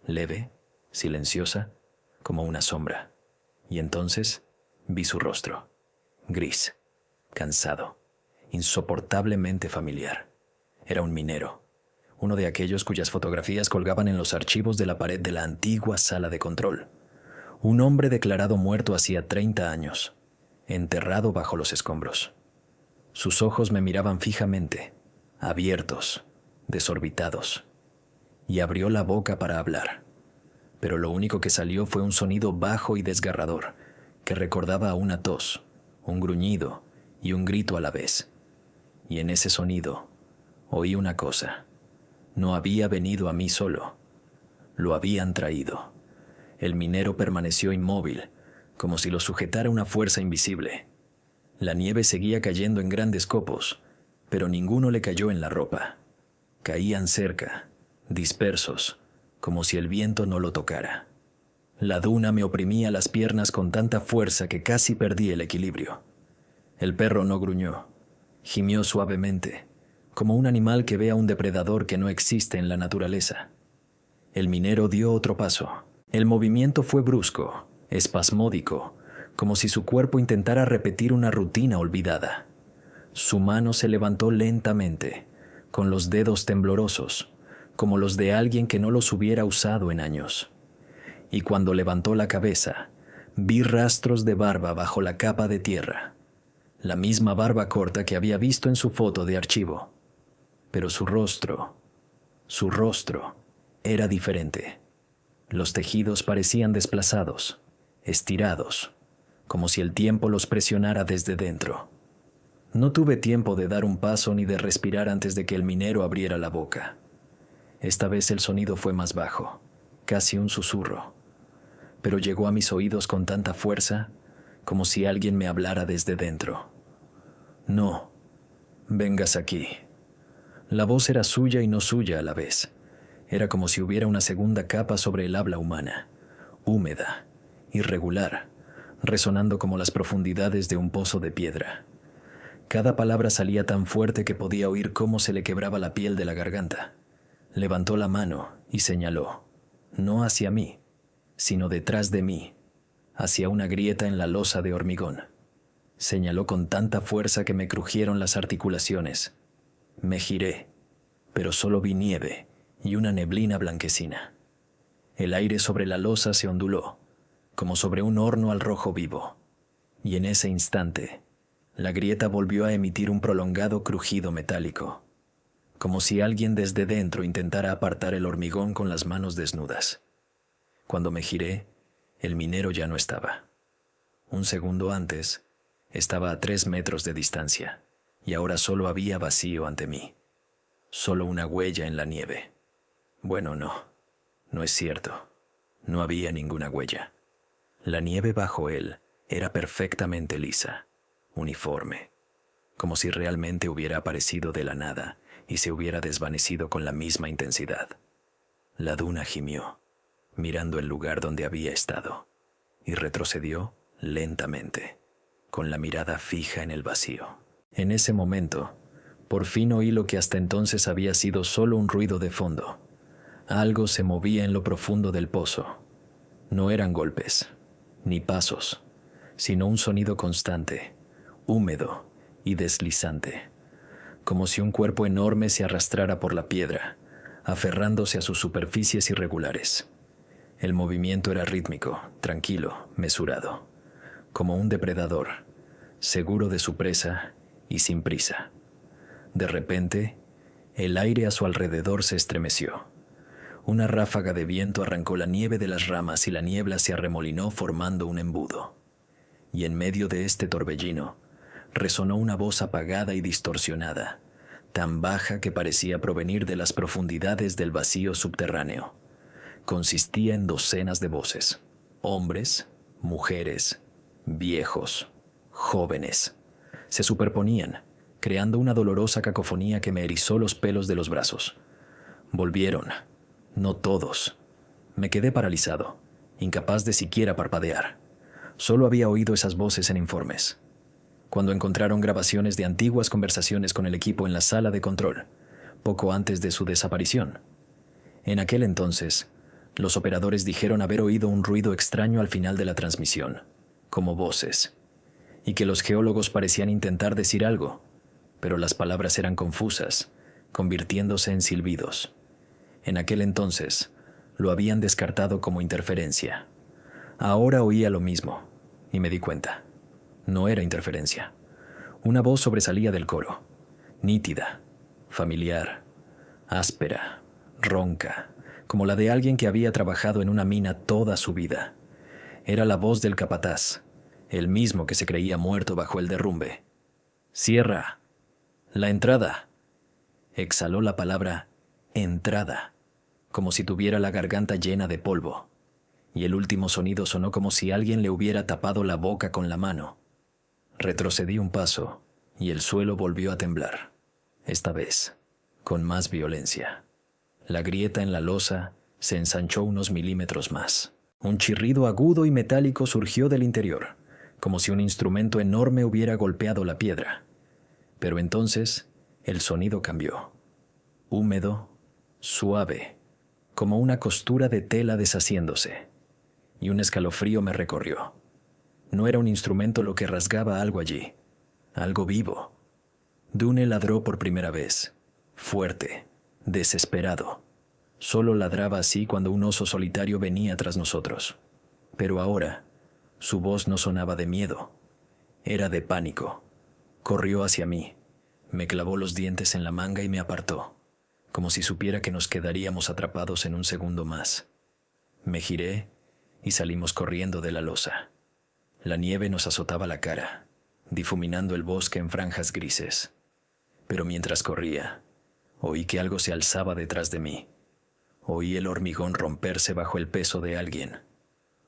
leve, silenciosa, como una sombra. Y entonces vi su rostro, gris, cansado, insoportablemente familiar. Era un minero, uno de aquellos cuyas fotografías colgaban en los archivos de la pared de la antigua sala de control. Un hombre declarado muerto hacía 30 años, enterrado bajo los escombros. Sus ojos me miraban fijamente, abiertos, desorbitados, y abrió la boca para hablar. Pero lo único que salió fue un sonido bajo y desgarrador, que recordaba a una tos, un gruñido y un grito a la vez. Y en ese sonido oí una cosa. No había venido a mí solo. Lo habían traído. El minero permaneció inmóvil, como si lo sujetara una fuerza invisible. La nieve seguía cayendo en grandes copos, pero ninguno le cayó en la ropa. Caían cerca, dispersos, como si el viento no lo tocara. La duna me oprimía las piernas con tanta fuerza que casi perdí el equilibrio. El perro no gruñó, gimió suavemente, como un animal que ve a un depredador que no existe en la naturaleza. El minero dio otro paso. El movimiento fue brusco, espasmódico, como si su cuerpo intentara repetir una rutina olvidada. Su mano se levantó lentamente, con los dedos temblorosos, como los de alguien que no los hubiera usado en años. Y cuando levantó la cabeza, vi rastros de barba bajo la capa de tierra, la misma barba corta que había visto en su foto de archivo. Pero su rostro era diferente. Los tejidos parecían desplazados, estirados, como si el tiempo los presionara desde dentro. No tuve tiempo de dar un paso ni de respirar antes de que el minero abriera la boca. Esta vez el sonido fue más bajo, casi un susurro, pero llegó a mis oídos con tanta fuerza como si alguien me hablara desde dentro. No, vengas aquí. La voz era suya y no suya a la vez. Era como si hubiera una segunda capa sobre el habla humana, húmeda, irregular, resonando como las profundidades de un pozo de piedra. Cada palabra salía tan fuerte que podía oír cómo se le quebraba la piel de la garganta. Levantó la mano y señaló, no hacia mí, sino detrás de mí, hacia una grieta en la losa de hormigón. Señaló con tanta fuerza que me crujieron las articulaciones. Me giré, pero solo vi nieve y una neblina blanquecina. El aire sobre la losa se onduló, como sobre un horno al rojo vivo, y en ese instante, la grieta volvió a emitir un prolongado crujido metálico, como si alguien desde dentro intentara apartar el hormigón con las manos desnudas. Cuando me giré, el minero ya no estaba. Un segundo antes, estaba a 3 metros de distancia, y ahora solo había vacío ante mí. Solo una huella en la nieve. Bueno, no es cierto. No había ninguna huella. La nieve bajo él era perfectamente lisa, uniforme, como si realmente hubiera aparecido de la nada y se hubiera desvanecido con la misma intensidad. La duna gimió, mirando el lugar donde había estado, y retrocedió lentamente, con la mirada fija en el vacío. En ese momento, por fin oí lo que hasta entonces había sido solo un ruido de fondo. Algo se movía en lo profundo del pozo. No eran golpes, ni pasos, sino un sonido constante, húmedo y deslizante, como si un cuerpo enorme se arrastrara por la piedra, aferrándose a sus superficies irregulares. El movimiento era rítmico, tranquilo, mesurado, como un depredador, seguro de su presa y sin prisa. De repente, el aire a su alrededor se estremeció. Una ráfaga de viento arrancó la nieve de las ramas y la niebla se arremolinó formando un embudo. Y en medio de este torbellino, resonó una voz apagada y distorsionada, tan baja que parecía provenir de las profundidades del vacío subterráneo. Consistía en docenas de voces, hombres, mujeres, viejos, jóvenes. Se superponían, creando una dolorosa cacofonía que me erizó los pelos de los brazos. Volvieron, no todos. Me quedé paralizado, incapaz de siquiera parpadear. Solo había oído esas voces en informes. Cuando encontraron grabaciones de antiguas conversaciones con el equipo en la sala de control, poco antes de su desaparición. En aquel entonces, los operadores dijeron haber oído un ruido extraño al final de la transmisión, como voces, y que los geólogos parecían intentar decir algo, pero las palabras eran confusas, convirtiéndose en silbidos. En aquel entonces, lo habían descartado como interferencia. Ahora oía lo mismo, y me di cuenta. No era interferencia. Una voz sobresalía del coro, nítida, familiar, áspera, ronca, como la de alguien que había trabajado en una mina toda su vida. Era la voz del capataz, el mismo que se creía muerto bajo el derrumbe. «Cierra. La entrada». Exhaló la palabra entrada, como si tuviera la garganta llena de polvo, y el último sonido sonó como si alguien le hubiera tapado la boca con la mano. Retrocedí un paso, y el suelo volvió a temblar, esta vez, con más violencia. La grieta en la losa se ensanchó unos milímetros más. Un chirrido agudo y metálico surgió del interior, como si un instrumento enorme hubiera golpeado la piedra. Pero entonces, el sonido cambió. Húmedo, suave, como una costura de tela deshaciéndose, y un escalofrío me recorrió. No era un instrumento lo que rasgaba algo allí, algo vivo. Dune ladró por primera vez, fuerte, desesperado. Solo ladraba así cuando un oso solitario venía tras nosotros. Pero ahora, su voz no sonaba de miedo, era de pánico. Corrió hacia mí, me clavó los dientes en la manga y me apartó, como si supiera que nos quedaríamos atrapados en un segundo más. Me giré y salimos corriendo de la losa. La nieve nos azotaba la cara, difuminando el bosque en franjas grises. Pero mientras corría, oí que algo se alzaba detrás de mí. Oí el hormigón romperse bajo el peso de alguien.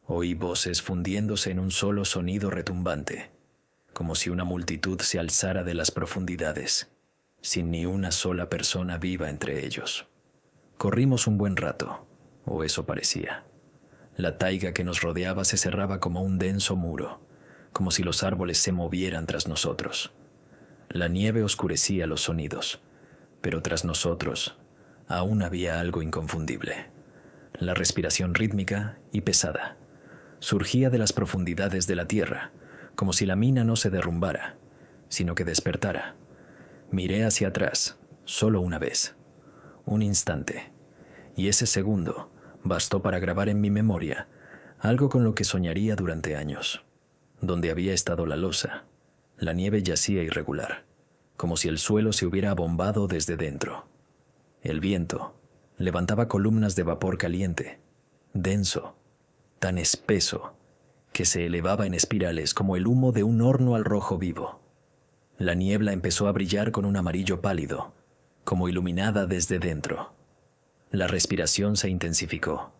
Oí voces fundiéndose en un solo sonido retumbante, como si una multitud se alzara de las profundidades, sin ni una sola persona viva entre ellos. Corrimos un buen rato, o eso parecía. La taiga que nos rodeaba se cerraba como un denso muro, como si los árboles se movieran tras nosotros. La nieve oscurecía los sonidos, pero tras nosotros aún había algo inconfundible. La respiración rítmica y pesada surgía de las profundidades de la tierra, como si la mina no se derrumbara, sino que despertara. Miré hacia atrás, solo una vez, un instante, y ese segundo bastó para grabar en mi memoria algo con lo que soñaría durante años. Donde había estado la losa, la nieve yacía irregular, como si el suelo se hubiera abombado desde dentro. El viento levantaba columnas de vapor caliente, denso, tan espeso, que se elevaba en espirales como el humo de un horno al rojo vivo. La niebla empezó a brillar con un amarillo pálido, como iluminada desde dentro. La respiración se intensificó.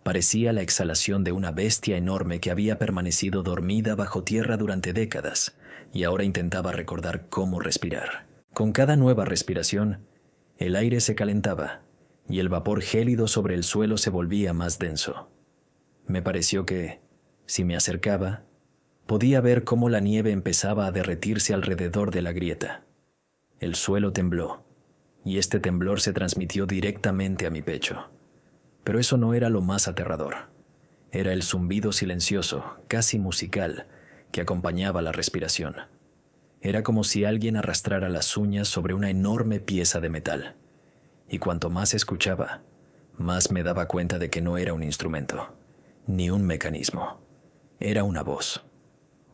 Parecía la exhalación de una bestia enorme que había permanecido dormida bajo tierra durante décadas y ahora intentaba recordar cómo respirar. Con cada nueva respiración, el aire se calentaba y el vapor gélido sobre el suelo se volvía más denso. Me pareció que, si me acercaba, podía ver cómo la nieve empezaba a derretirse alrededor de la grieta. El suelo tembló, y este temblor se transmitió directamente a mi pecho. Pero eso no era lo más aterrador. Era el zumbido silencioso, casi musical, que acompañaba la respiración. Era como si alguien arrastrara las uñas sobre una enorme pieza de metal. Y cuanto más escuchaba, más me daba cuenta de que no era un instrumento, ni un mecanismo. Era una voz,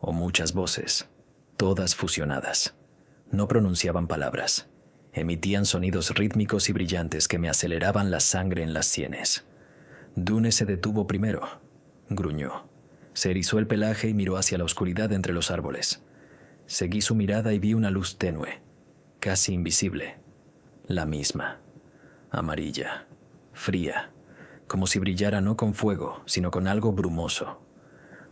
o muchas voces, todas fusionadas. No pronunciaban palabras. Emitían sonidos rítmicos y brillantes que me aceleraban la sangre en las sienes. Dune se detuvo primero. Gruñó. Se erizó el pelaje y miró hacia la oscuridad entre los árboles. Seguí su mirada y vi una luz tenue, casi invisible. La misma, amarilla, fría, como si brillara no con fuego, sino con algo brumoso.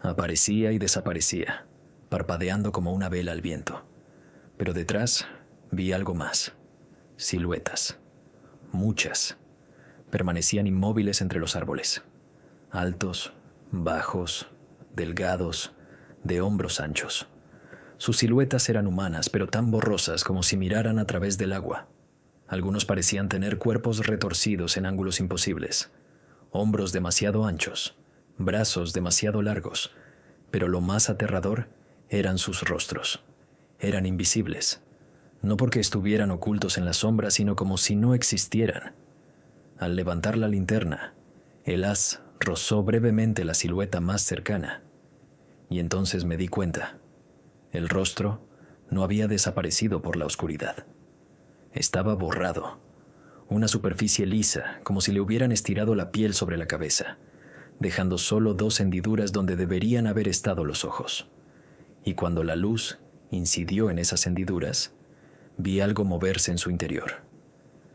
Aparecía y desaparecía, parpadeando como una vela al viento. Pero detrás vi algo más. Siluetas. Muchas. Permanecían inmóviles entre los árboles. Altos, bajos, delgados, de hombros anchos. Sus siluetas eran humanas, pero tan borrosas como si miraran a través del agua. Algunos parecían tener cuerpos retorcidos en ángulos imposibles, hombros demasiado anchos, brazos demasiado largos, pero lo más aterrador eran sus rostros. Eran invisibles, no porque estuvieran ocultos en la sombra, sino como si no existieran. Al levantar la linterna, el haz rozó brevemente la silueta más cercana, y entonces me di cuenta. El rostro no había desaparecido por la oscuridad. Estaba borrado, una superficie lisa, como si le hubieran estirado la piel sobre la cabeza, dejando solo 2 hendiduras donde deberían haber estado los ojos. Y cuando la luz incidió en esas hendiduras, vi algo moverse en su interior,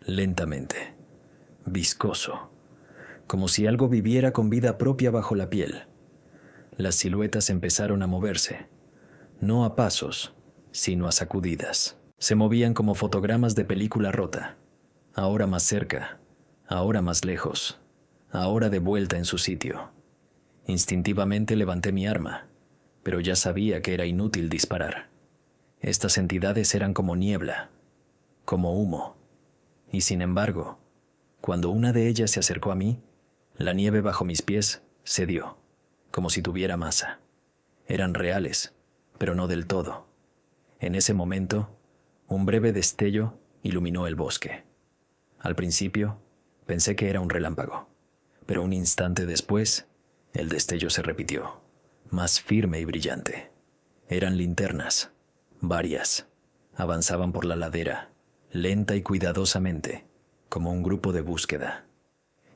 lentamente, viscoso, como si algo viviera con vida propia bajo la piel. Las siluetas empezaron a moverse, no a pasos, sino a sacudidas. Se movían como fotogramas de película rota, ahora más cerca, ahora más lejos, ahora de vuelta en su sitio. Instintivamente levanté mi arma, pero ya sabía que era inútil disparar. Estas entidades eran como niebla, como humo, y sin embargo, cuando una de ellas se acercó a mí, la nieve bajo mis pies cedió, como si tuviera masa. Eran reales, pero no del todo. En ese momento, un breve destello iluminó el bosque. Al principio, pensé que era un relámpago, pero un instante después, el destello se repitió, más firme y brillante. Eran linternas, varias. Avanzaban por la ladera, lenta y cuidadosamente, como un grupo de búsqueda.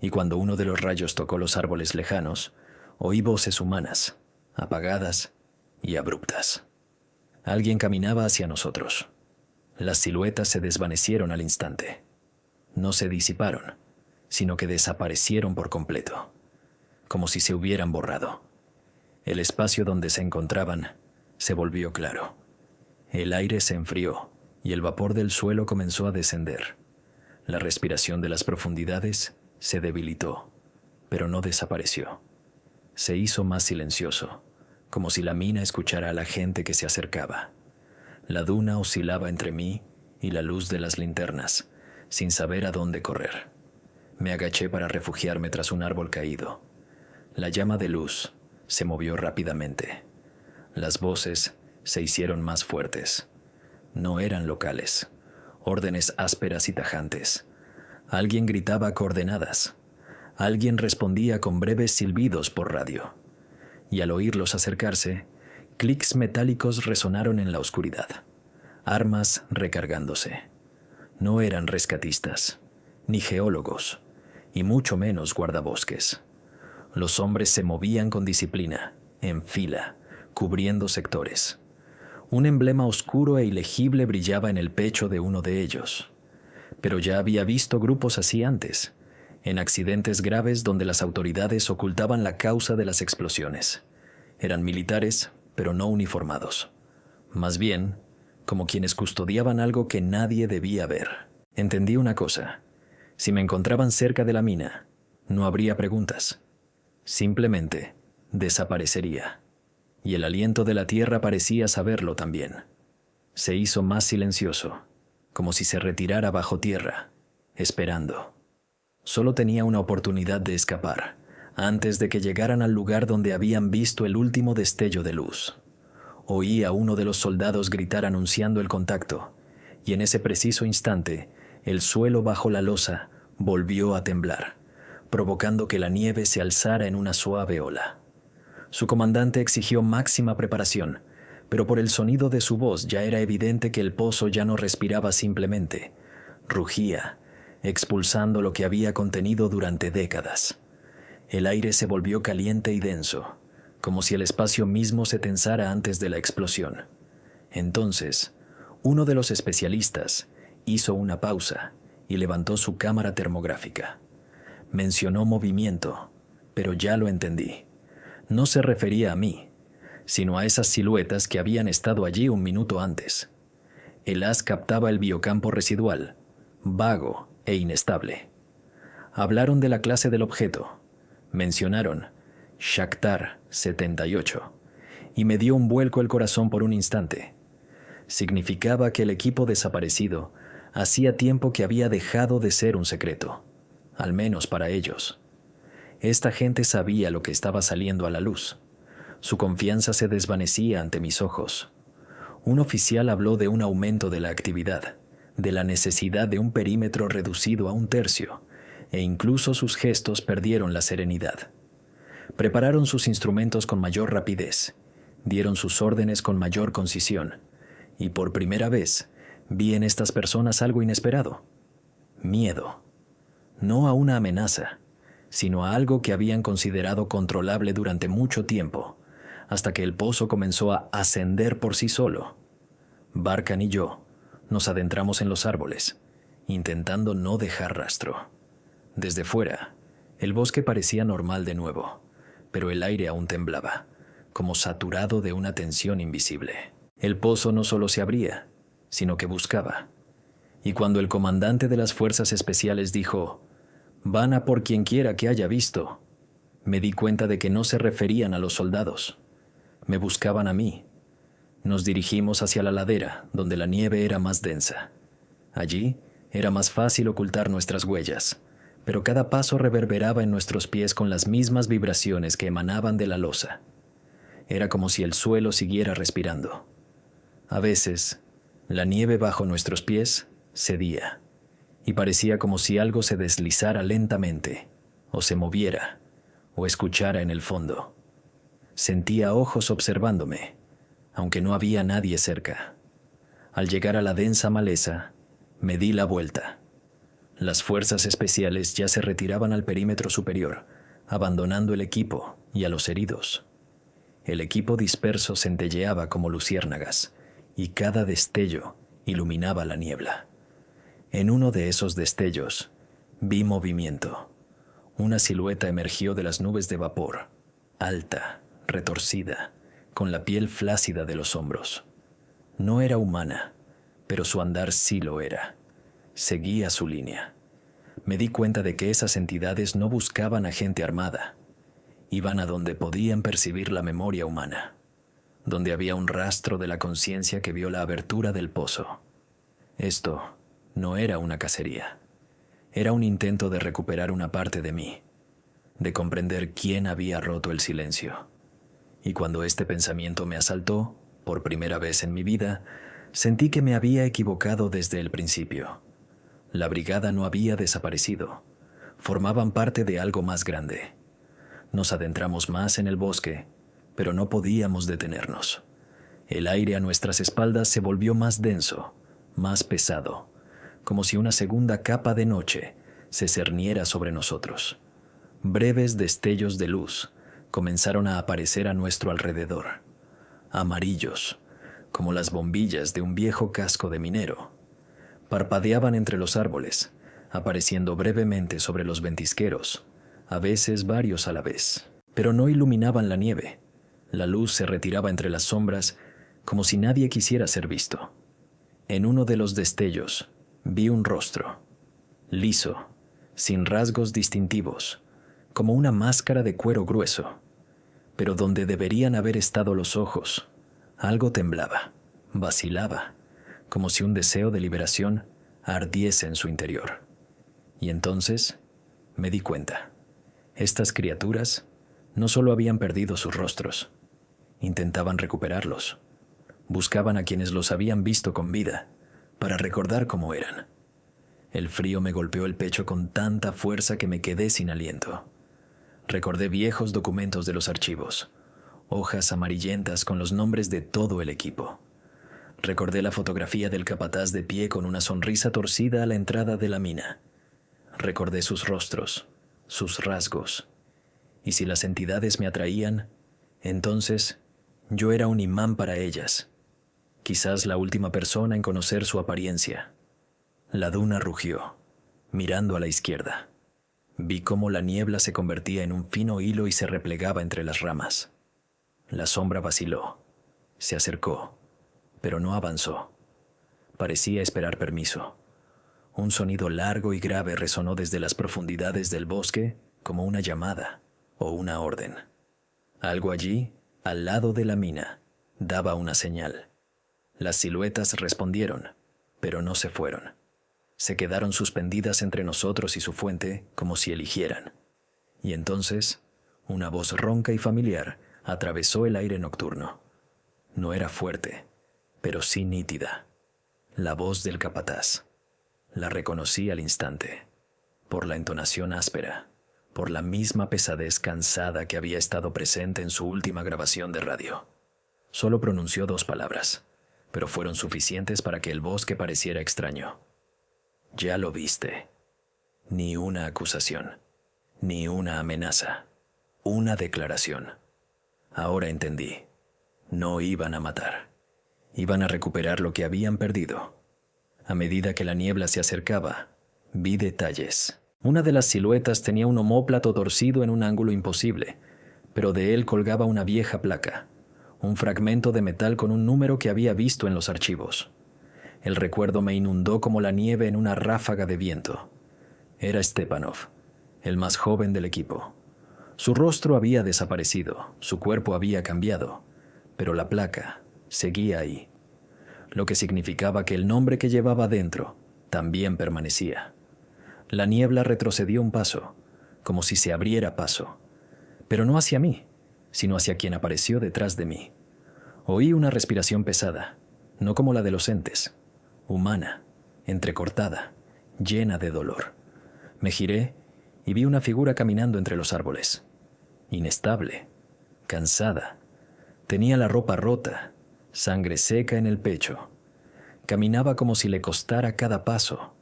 Y cuando uno de los rayos tocó los árboles lejanos, oí voces humanas, apagadas y abruptas. Alguien caminaba hacia nosotros. Las siluetas se desvanecieron al instante. No se disiparon, sino que desaparecieron por completo, como si se hubieran borrado. El espacio donde se encontraban se volvió claro. El aire se enfrió y el vapor del suelo comenzó a descender. La respiración de las profundidades se debilitó, pero no desapareció. Se hizo más silencioso, como si la mina escuchara a la gente que se acercaba. La duna oscilaba entre mí y la luz de las linternas, sin saber a dónde correr. Me agaché para refugiarme tras un árbol caído. La llama de luz se movió rápidamente. Las voces se hicieron más fuertes. No eran locales, órdenes ásperas y tajantes. Alguien gritaba coordenadas. Alguien respondía con breves silbidos por radio. Y al oírlos acercarse, clics metálicos resonaron en la oscuridad. Armas recargándose. No eran rescatistas, ni geólogos, y mucho menos guardabosques. Los hombres se movían con disciplina, en fila, cubriendo sectores. Un emblema oscuro e ilegible brillaba en el pecho de uno de ellos. Pero ya había visto grupos así antes, en accidentes graves donde las autoridades ocultaban la causa de las explosiones. Eran militares, pero no uniformados. Más bien, como quienes custodiaban algo que nadie debía ver. Entendí una cosa. Si me encontraban cerca de la mina, no habría preguntas. Simplemente desaparecería. Y el aliento de la tierra parecía saberlo también. Se hizo más silencioso, como si se retirara bajo tierra, esperando. Solo tenía una oportunidad de escapar, antes de que llegaran al lugar donde habían visto el último destello de luz. Oí a uno de los soldados gritar anunciando el contacto, y en ese preciso instante, el suelo bajo la losa volvió a temblar, provocando que la nieve se alzara en una suave ola. Su comandante exigió máxima preparación, pero por el sonido de su voz ya era evidente que el pozo ya no respiraba simplemente, rugía, expulsando lo que había contenido durante décadas. El aire se volvió caliente y denso, como si el espacio mismo se tensara antes de la explosión. Entonces, Uno de los especialistas hizo una pausa y levantó su cámara termográfica. Mencionó movimiento, pero ya lo entendí. No se refería a mí, sino a esas siluetas que habían estado allí un minuto antes. El haz captaba el biocampo residual, vago e inestable. Hablaron de la clase del objeto. Mencionaron Shakhtar 78 y me dio un vuelco el corazón por un instante. Significaba que el equipo desaparecido hacía tiempo que había dejado de ser un secreto, al menos para ellos. Esta gente sabía lo que estaba saliendo a la luz. Su confianza se desvanecía ante mis ojos. Un oficial habló de un aumento de la actividad, de la necesidad de un perímetro reducido a 1/3, e incluso sus gestos perdieron la serenidad. Prepararon sus instrumentos con mayor rapidez, dieron sus órdenes con mayor concisión, y por primera vez vi en estas personas algo inesperado: miedo. No a una amenaza, sino a algo que habían considerado controlable durante mucho tiempo, hasta que el pozo comenzó a ascender por sí solo. Barkan y yo nos adentramos en los árboles, intentando no dejar rastro. Desde fuera, el bosque parecía normal de nuevo, pero el aire aún temblaba, como saturado de una tensión invisible. El pozo no solo se abría, sino que buscaba. Y cuando el comandante de las fuerzas especiales dijo: «Van a por quien quiera que haya visto», me di cuenta de que no se referían a los soldados. Me buscaban a mí. Nos dirigimos hacia la ladera, donde la nieve era más densa. Allí era más fácil ocultar nuestras huellas, pero cada paso reverberaba en nuestros pies con las mismas vibraciones que emanaban de la losa. Era como si el suelo siguiera respirando. A veces, la nieve bajo nuestros pies cedía, y parecía como si algo se deslizara lentamente, o se moviera, o escuchara en el fondo. Sentía ojos observándome, aunque no había nadie cerca. Al llegar a la densa maleza, me di la vuelta. Las fuerzas especiales ya se retiraban al perímetro superior, abandonando el equipo y a los heridos. El equipo disperso centelleaba como luciérnagas, y cada destello iluminaba la niebla. En uno de esos destellos vi movimiento. Una silueta emergió de las nubes de vapor, alta, retorcida, con la piel flácida de los hombros. No era humana, pero su andar sí lo era. Seguía su línea. Me di cuenta de que esas entidades no buscaban a gente armada. Iban a donde podían percibir la memoria humana, donde había un rastro de la conciencia que vio la abertura del pozo. Esto no era una cacería. Era un intento de recuperar una parte de mí, de comprender quién había roto el silencio. Y cuando este pensamiento me asaltó, por primera vez en mi vida, sentí que me había equivocado desde el principio. La brigada no había desaparecido. Formaban parte de algo más grande. Nos adentramos más en el bosque, pero no podíamos detenernos. El aire a nuestras espaldas se volvió más denso, más pesado, como si una segunda capa de noche se cerniera sobre nosotros. Breves destellos de luz comenzaron a aparecer a nuestro alrededor, amarillos, como las bombillas de un viejo casco de minero. Parpadeaban entre los árboles, apareciendo brevemente sobre los ventisqueros, a veces varios a la vez, pero no iluminaban la nieve. La luz se retiraba entre las sombras, como si nadie quisiera ser visto. En uno de los destellos vi un rostro, liso, sin rasgos distintivos, como una máscara de cuero grueso, pero donde deberían haber estado los ojos, algo temblaba, vacilaba, como si un deseo de liberación ardiese en su interior. Y entonces me di cuenta. Estas criaturas no solo habían perdido sus rostros, intentaban recuperarlos. Buscaban a quienes los habían visto con vida, para recordar cómo eran. El frío me golpeó el pecho con tanta fuerza que me quedé sin aliento. Recordé viejos documentos de los archivos, hojas amarillentas con los nombres de todo el equipo. Recordé la fotografía del capataz de pie con una sonrisa torcida a la entrada de la mina. Recordé sus rostros, sus rasgos. Y si las entidades me atraían, entonces yo era un imán para ellas. quizás la última persona en conocer su apariencia. La duna rugió, mirando a la izquierda. Vi cómo la niebla se convertía en un fino hilo y se replegaba entre las ramas. La sombra vaciló, se acercó, pero no avanzó. Parecía esperar permiso. Un sonido largo y grave resonó desde las profundidades del bosque como una llamada o una orden. Algo allí, al lado de la mina, daba una señal. Las siluetas respondieron, pero no se fueron. Se quedaron suspendidas entre nosotros y su fuente como si eligieran. Y entonces, una voz ronca y familiar atravesó el aire nocturno. No era fuerte, pero sí nítida. La voz del capataz. La reconocí al instante, por la entonación áspera, por la misma pesadez cansada que había estado presente en su última grabación de radio. Solo pronunció 2 palabras, pero fueron suficientes para que el bosque pareciera extraño. Ya lo viste. Ni una acusación, ni una amenaza, una declaración. Ahora entendí. No iban a matar. Iban a recuperar lo que habían perdido. A medida que la niebla se acercaba, vi detalles. Una de las siluetas tenía un omóplato torcido en un ángulo imposible, pero de él colgaba una vieja placa, un fragmento de metal con un número que había visto en los archivos. El recuerdo me inundó como la nieve en una ráfaga de viento. Era Stepanov, el más joven del equipo. Su rostro había desaparecido, su cuerpo había cambiado, pero la placa seguía ahí, lo que significaba que el nombre que llevaba dentro también permanecía. La niebla retrocedió un paso, como si se abriera paso, pero no hacia mí, sino hacia quien apareció detrás de mí. Oí una respiración pesada, no como la de los entes, humana, entrecortada, llena de dolor. Me giré y vi una figura caminando entre los árboles. Inestable, cansada. Tenía la ropa rota, sangre seca en el pecho. Caminaba como si le costara cada paso.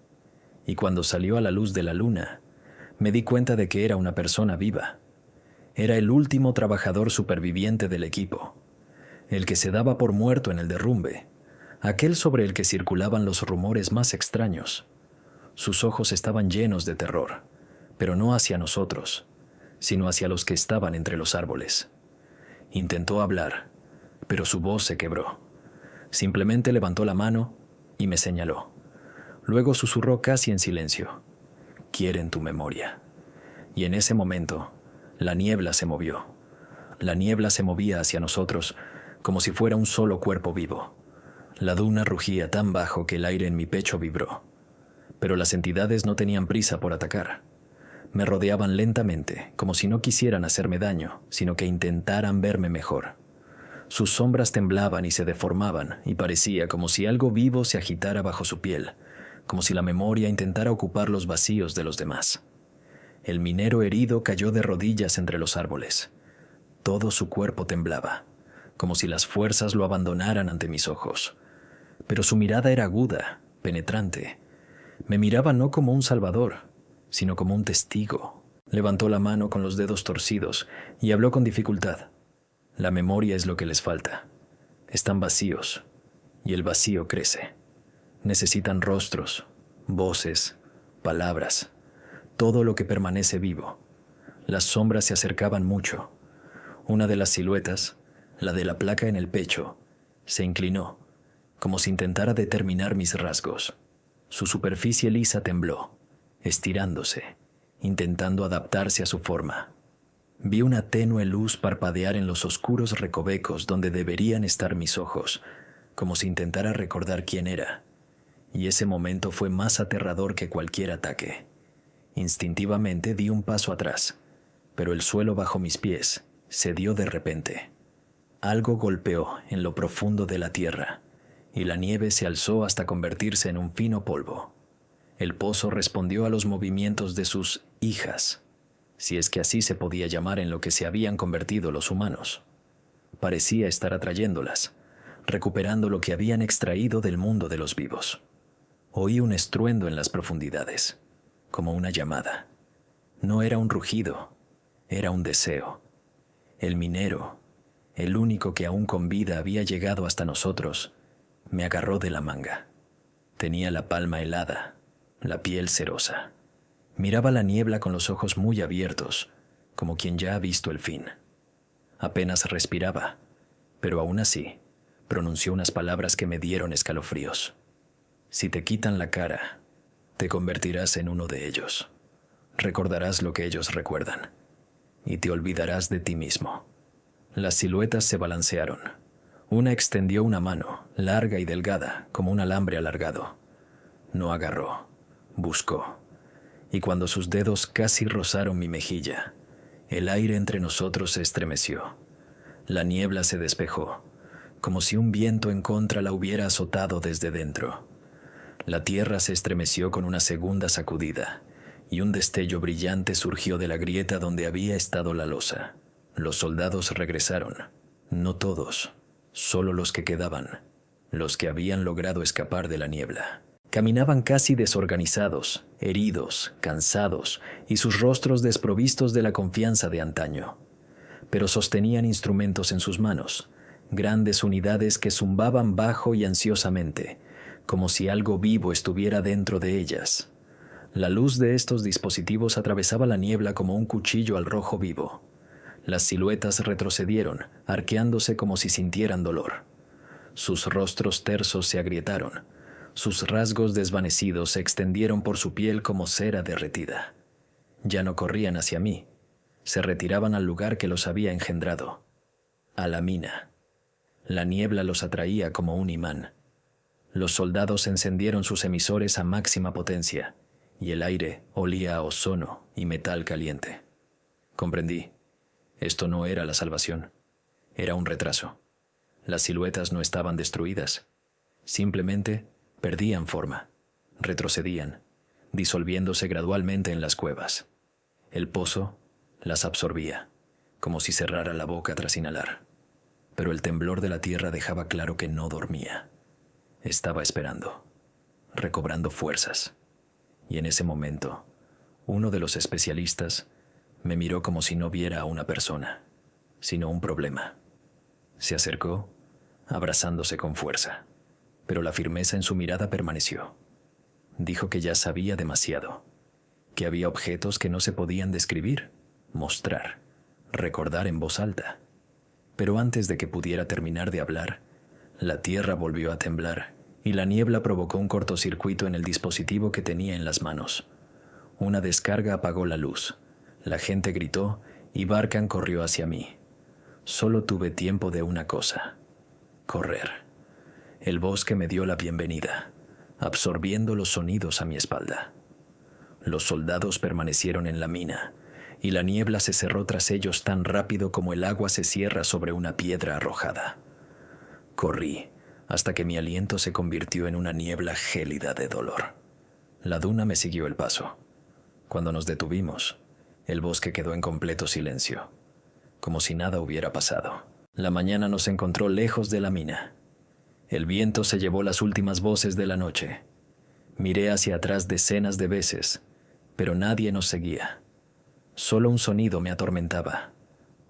Y cuando salió a la luz de la luna, me di cuenta de que era una persona viva. Era el último trabajador superviviente del equipo, el que se daba por muerto en el derrumbe, aquel sobre el que circulaban los rumores más extraños. Sus ojos estaban llenos de terror, pero no hacia nosotros, sino hacia los que estaban entre los árboles. Intentó hablar, pero su voz se quebró. Simplemente levantó la mano y me señaló. Luego susurró casi en silencio: «Quieren tu memoria». Y en ese momento, la niebla se movió. La niebla se movía hacia nosotros como si fuera un solo cuerpo vivo. La duna rugía tan bajo que el aire en mi pecho vibró. Pero las entidades no tenían prisa por atacar. Me rodeaban lentamente, como si no quisieran hacerme daño, sino que intentaran verme mejor. Sus sombras temblaban y se deformaban, y parecía como si algo vivo se agitara bajo su piel, como si la memoria intentara ocupar los vacíos de los demás. El minero herido cayó de rodillas entre los árboles. Todo su cuerpo temblaba, como si las fuerzas lo abandonaran ante mis ojos. Pero su mirada era aguda, penetrante. Me miraba no como un salvador, sino como un testigo. Levantó la mano con los dedos torcidos y habló con dificultad. La memoria es lo que les falta. Están vacíos, y el vacío crece. Necesitan rostros, voces, palabras, todo lo que permanece vivo. Las sombras se acercaban mucho. Una de las siluetas, la de la placa en el pecho, se inclinó, como si intentara determinar mis rasgos. Su superficie lisa tembló, estirándose, intentando adaptarse a su forma. Vi una tenue luz parpadear en los oscuros recovecos donde deberían estar mis ojos, como si intentara recordar quién era. Y ese momento fue más aterrador que cualquier ataque. Instintivamente di un paso atrás, pero el suelo bajo mis pies cedió de repente. Algo golpeó en lo profundo de la tierra, y la nieve se alzó hasta convertirse en un fino polvo. El pozo respondió a los movimientos de sus hijas, si es que así se podía llamar en lo que se habían convertido los humanos. Parecía estar atrayéndolas, recuperando lo que habían extraído del mundo de los vivos. Oí un estruendo en las profundidades, como una llamada. No era un rugido, era un deseo. El minero, el único que aún con vida había llegado hasta nosotros, Me agarró de la manga. Tenía la palma helada, la piel cerosa. Miraba la niebla con los ojos muy abiertos, como quien ya ha visto el fin. Apenas respiraba, pero aún así pronunció unas palabras que me dieron escalofríos. Si te quitan la cara, te convertirás en uno de ellos. Recordarás lo que ellos recuerdan, y te olvidarás de ti mismo. Las siluetas se balancearon. Una extendió una mano, larga y delgada, como un alambre alargado. No agarró, buscó, y cuando sus dedos casi rozaron mi mejilla, el aire entre nosotros se estremeció. La niebla se despejó, como si un viento en contra la hubiera azotado desde dentro. La tierra se estremeció con una segunda sacudida, y un destello brillante surgió de la grieta donde había estado la losa. Los soldados regresaron, no todos, solo los que quedaban, los que habían logrado escapar de la niebla. Caminaban casi desorganizados, heridos, cansados, y sus rostros desprovistos de la confianza de antaño. Pero sostenían instrumentos en sus manos, grandes unidades que zumbaban bajo y ansiosamente, como si algo vivo estuviera dentro de ellas. La luz de estos dispositivos atravesaba la niebla como un cuchillo al rojo vivo. Las siluetas retrocedieron, arqueándose como si sintieran dolor. Sus rostros tersos se agrietaron. Sus rasgos desvanecidos se extendieron por su piel como cera derretida. Ya no corrían hacia mí. Se retiraban al lugar que los había engendrado, a la mina. La niebla los atraía como un imán. Los soldados encendieron sus emisores a máxima potencia, y el aire olía a ozono y metal caliente. Comprendí. Esto no era la salvación. Era un retraso. Las siluetas no estaban destruidas. Simplemente perdían forma, retrocedían, disolviéndose gradualmente en las cuevas. El pozo las absorbía, como si cerrara la boca tras inhalar. Pero el temblor de la tierra dejaba claro que no dormía. Estaba esperando, recobrando fuerzas. Y en ese momento, uno de los especialistas me miró como si no viera a una persona, sino un problema. Se acercó, abrazándose con fuerza, pero la firmeza en su mirada permaneció. Dijo que ya sabía demasiado, que había objetos que no se podían describir, mostrar, recordar en voz alta. Pero antes de que pudiera terminar de hablar, la tierra volvió a temblar y la niebla provocó un cortocircuito en el dispositivo que tenía en las manos. Una descarga apagó la luz. La gente gritó y Barkan corrió hacia mí. Solo tuve tiempo de una cosa: correr. El bosque me dio la bienvenida, absorbiendo los sonidos a mi espalda. Los soldados permanecieron en la mina, y la niebla se cerró tras ellos tan rápido como el agua se cierra sobre una piedra arrojada. Corrí hasta que mi aliento se convirtió en una niebla gélida de dolor. La duna me siguió el paso. Cuando nos detuvimos, el bosque quedó en completo silencio, como si nada hubiera pasado. La mañana nos encontró lejos de la mina. El viento se llevó las últimas voces de la noche. Miré hacia atrás decenas de veces, pero nadie nos seguía. Solo un sonido me atormentaba,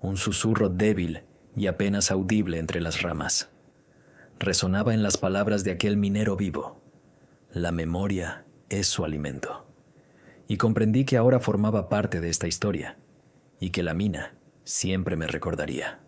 un susurro débil y apenas audible entre las ramas. Resonaba en las palabras de aquel minero vivo: la memoria es su alimento. Y comprendí que ahora formaba parte de esta historia, y que la mina siempre me recordaría.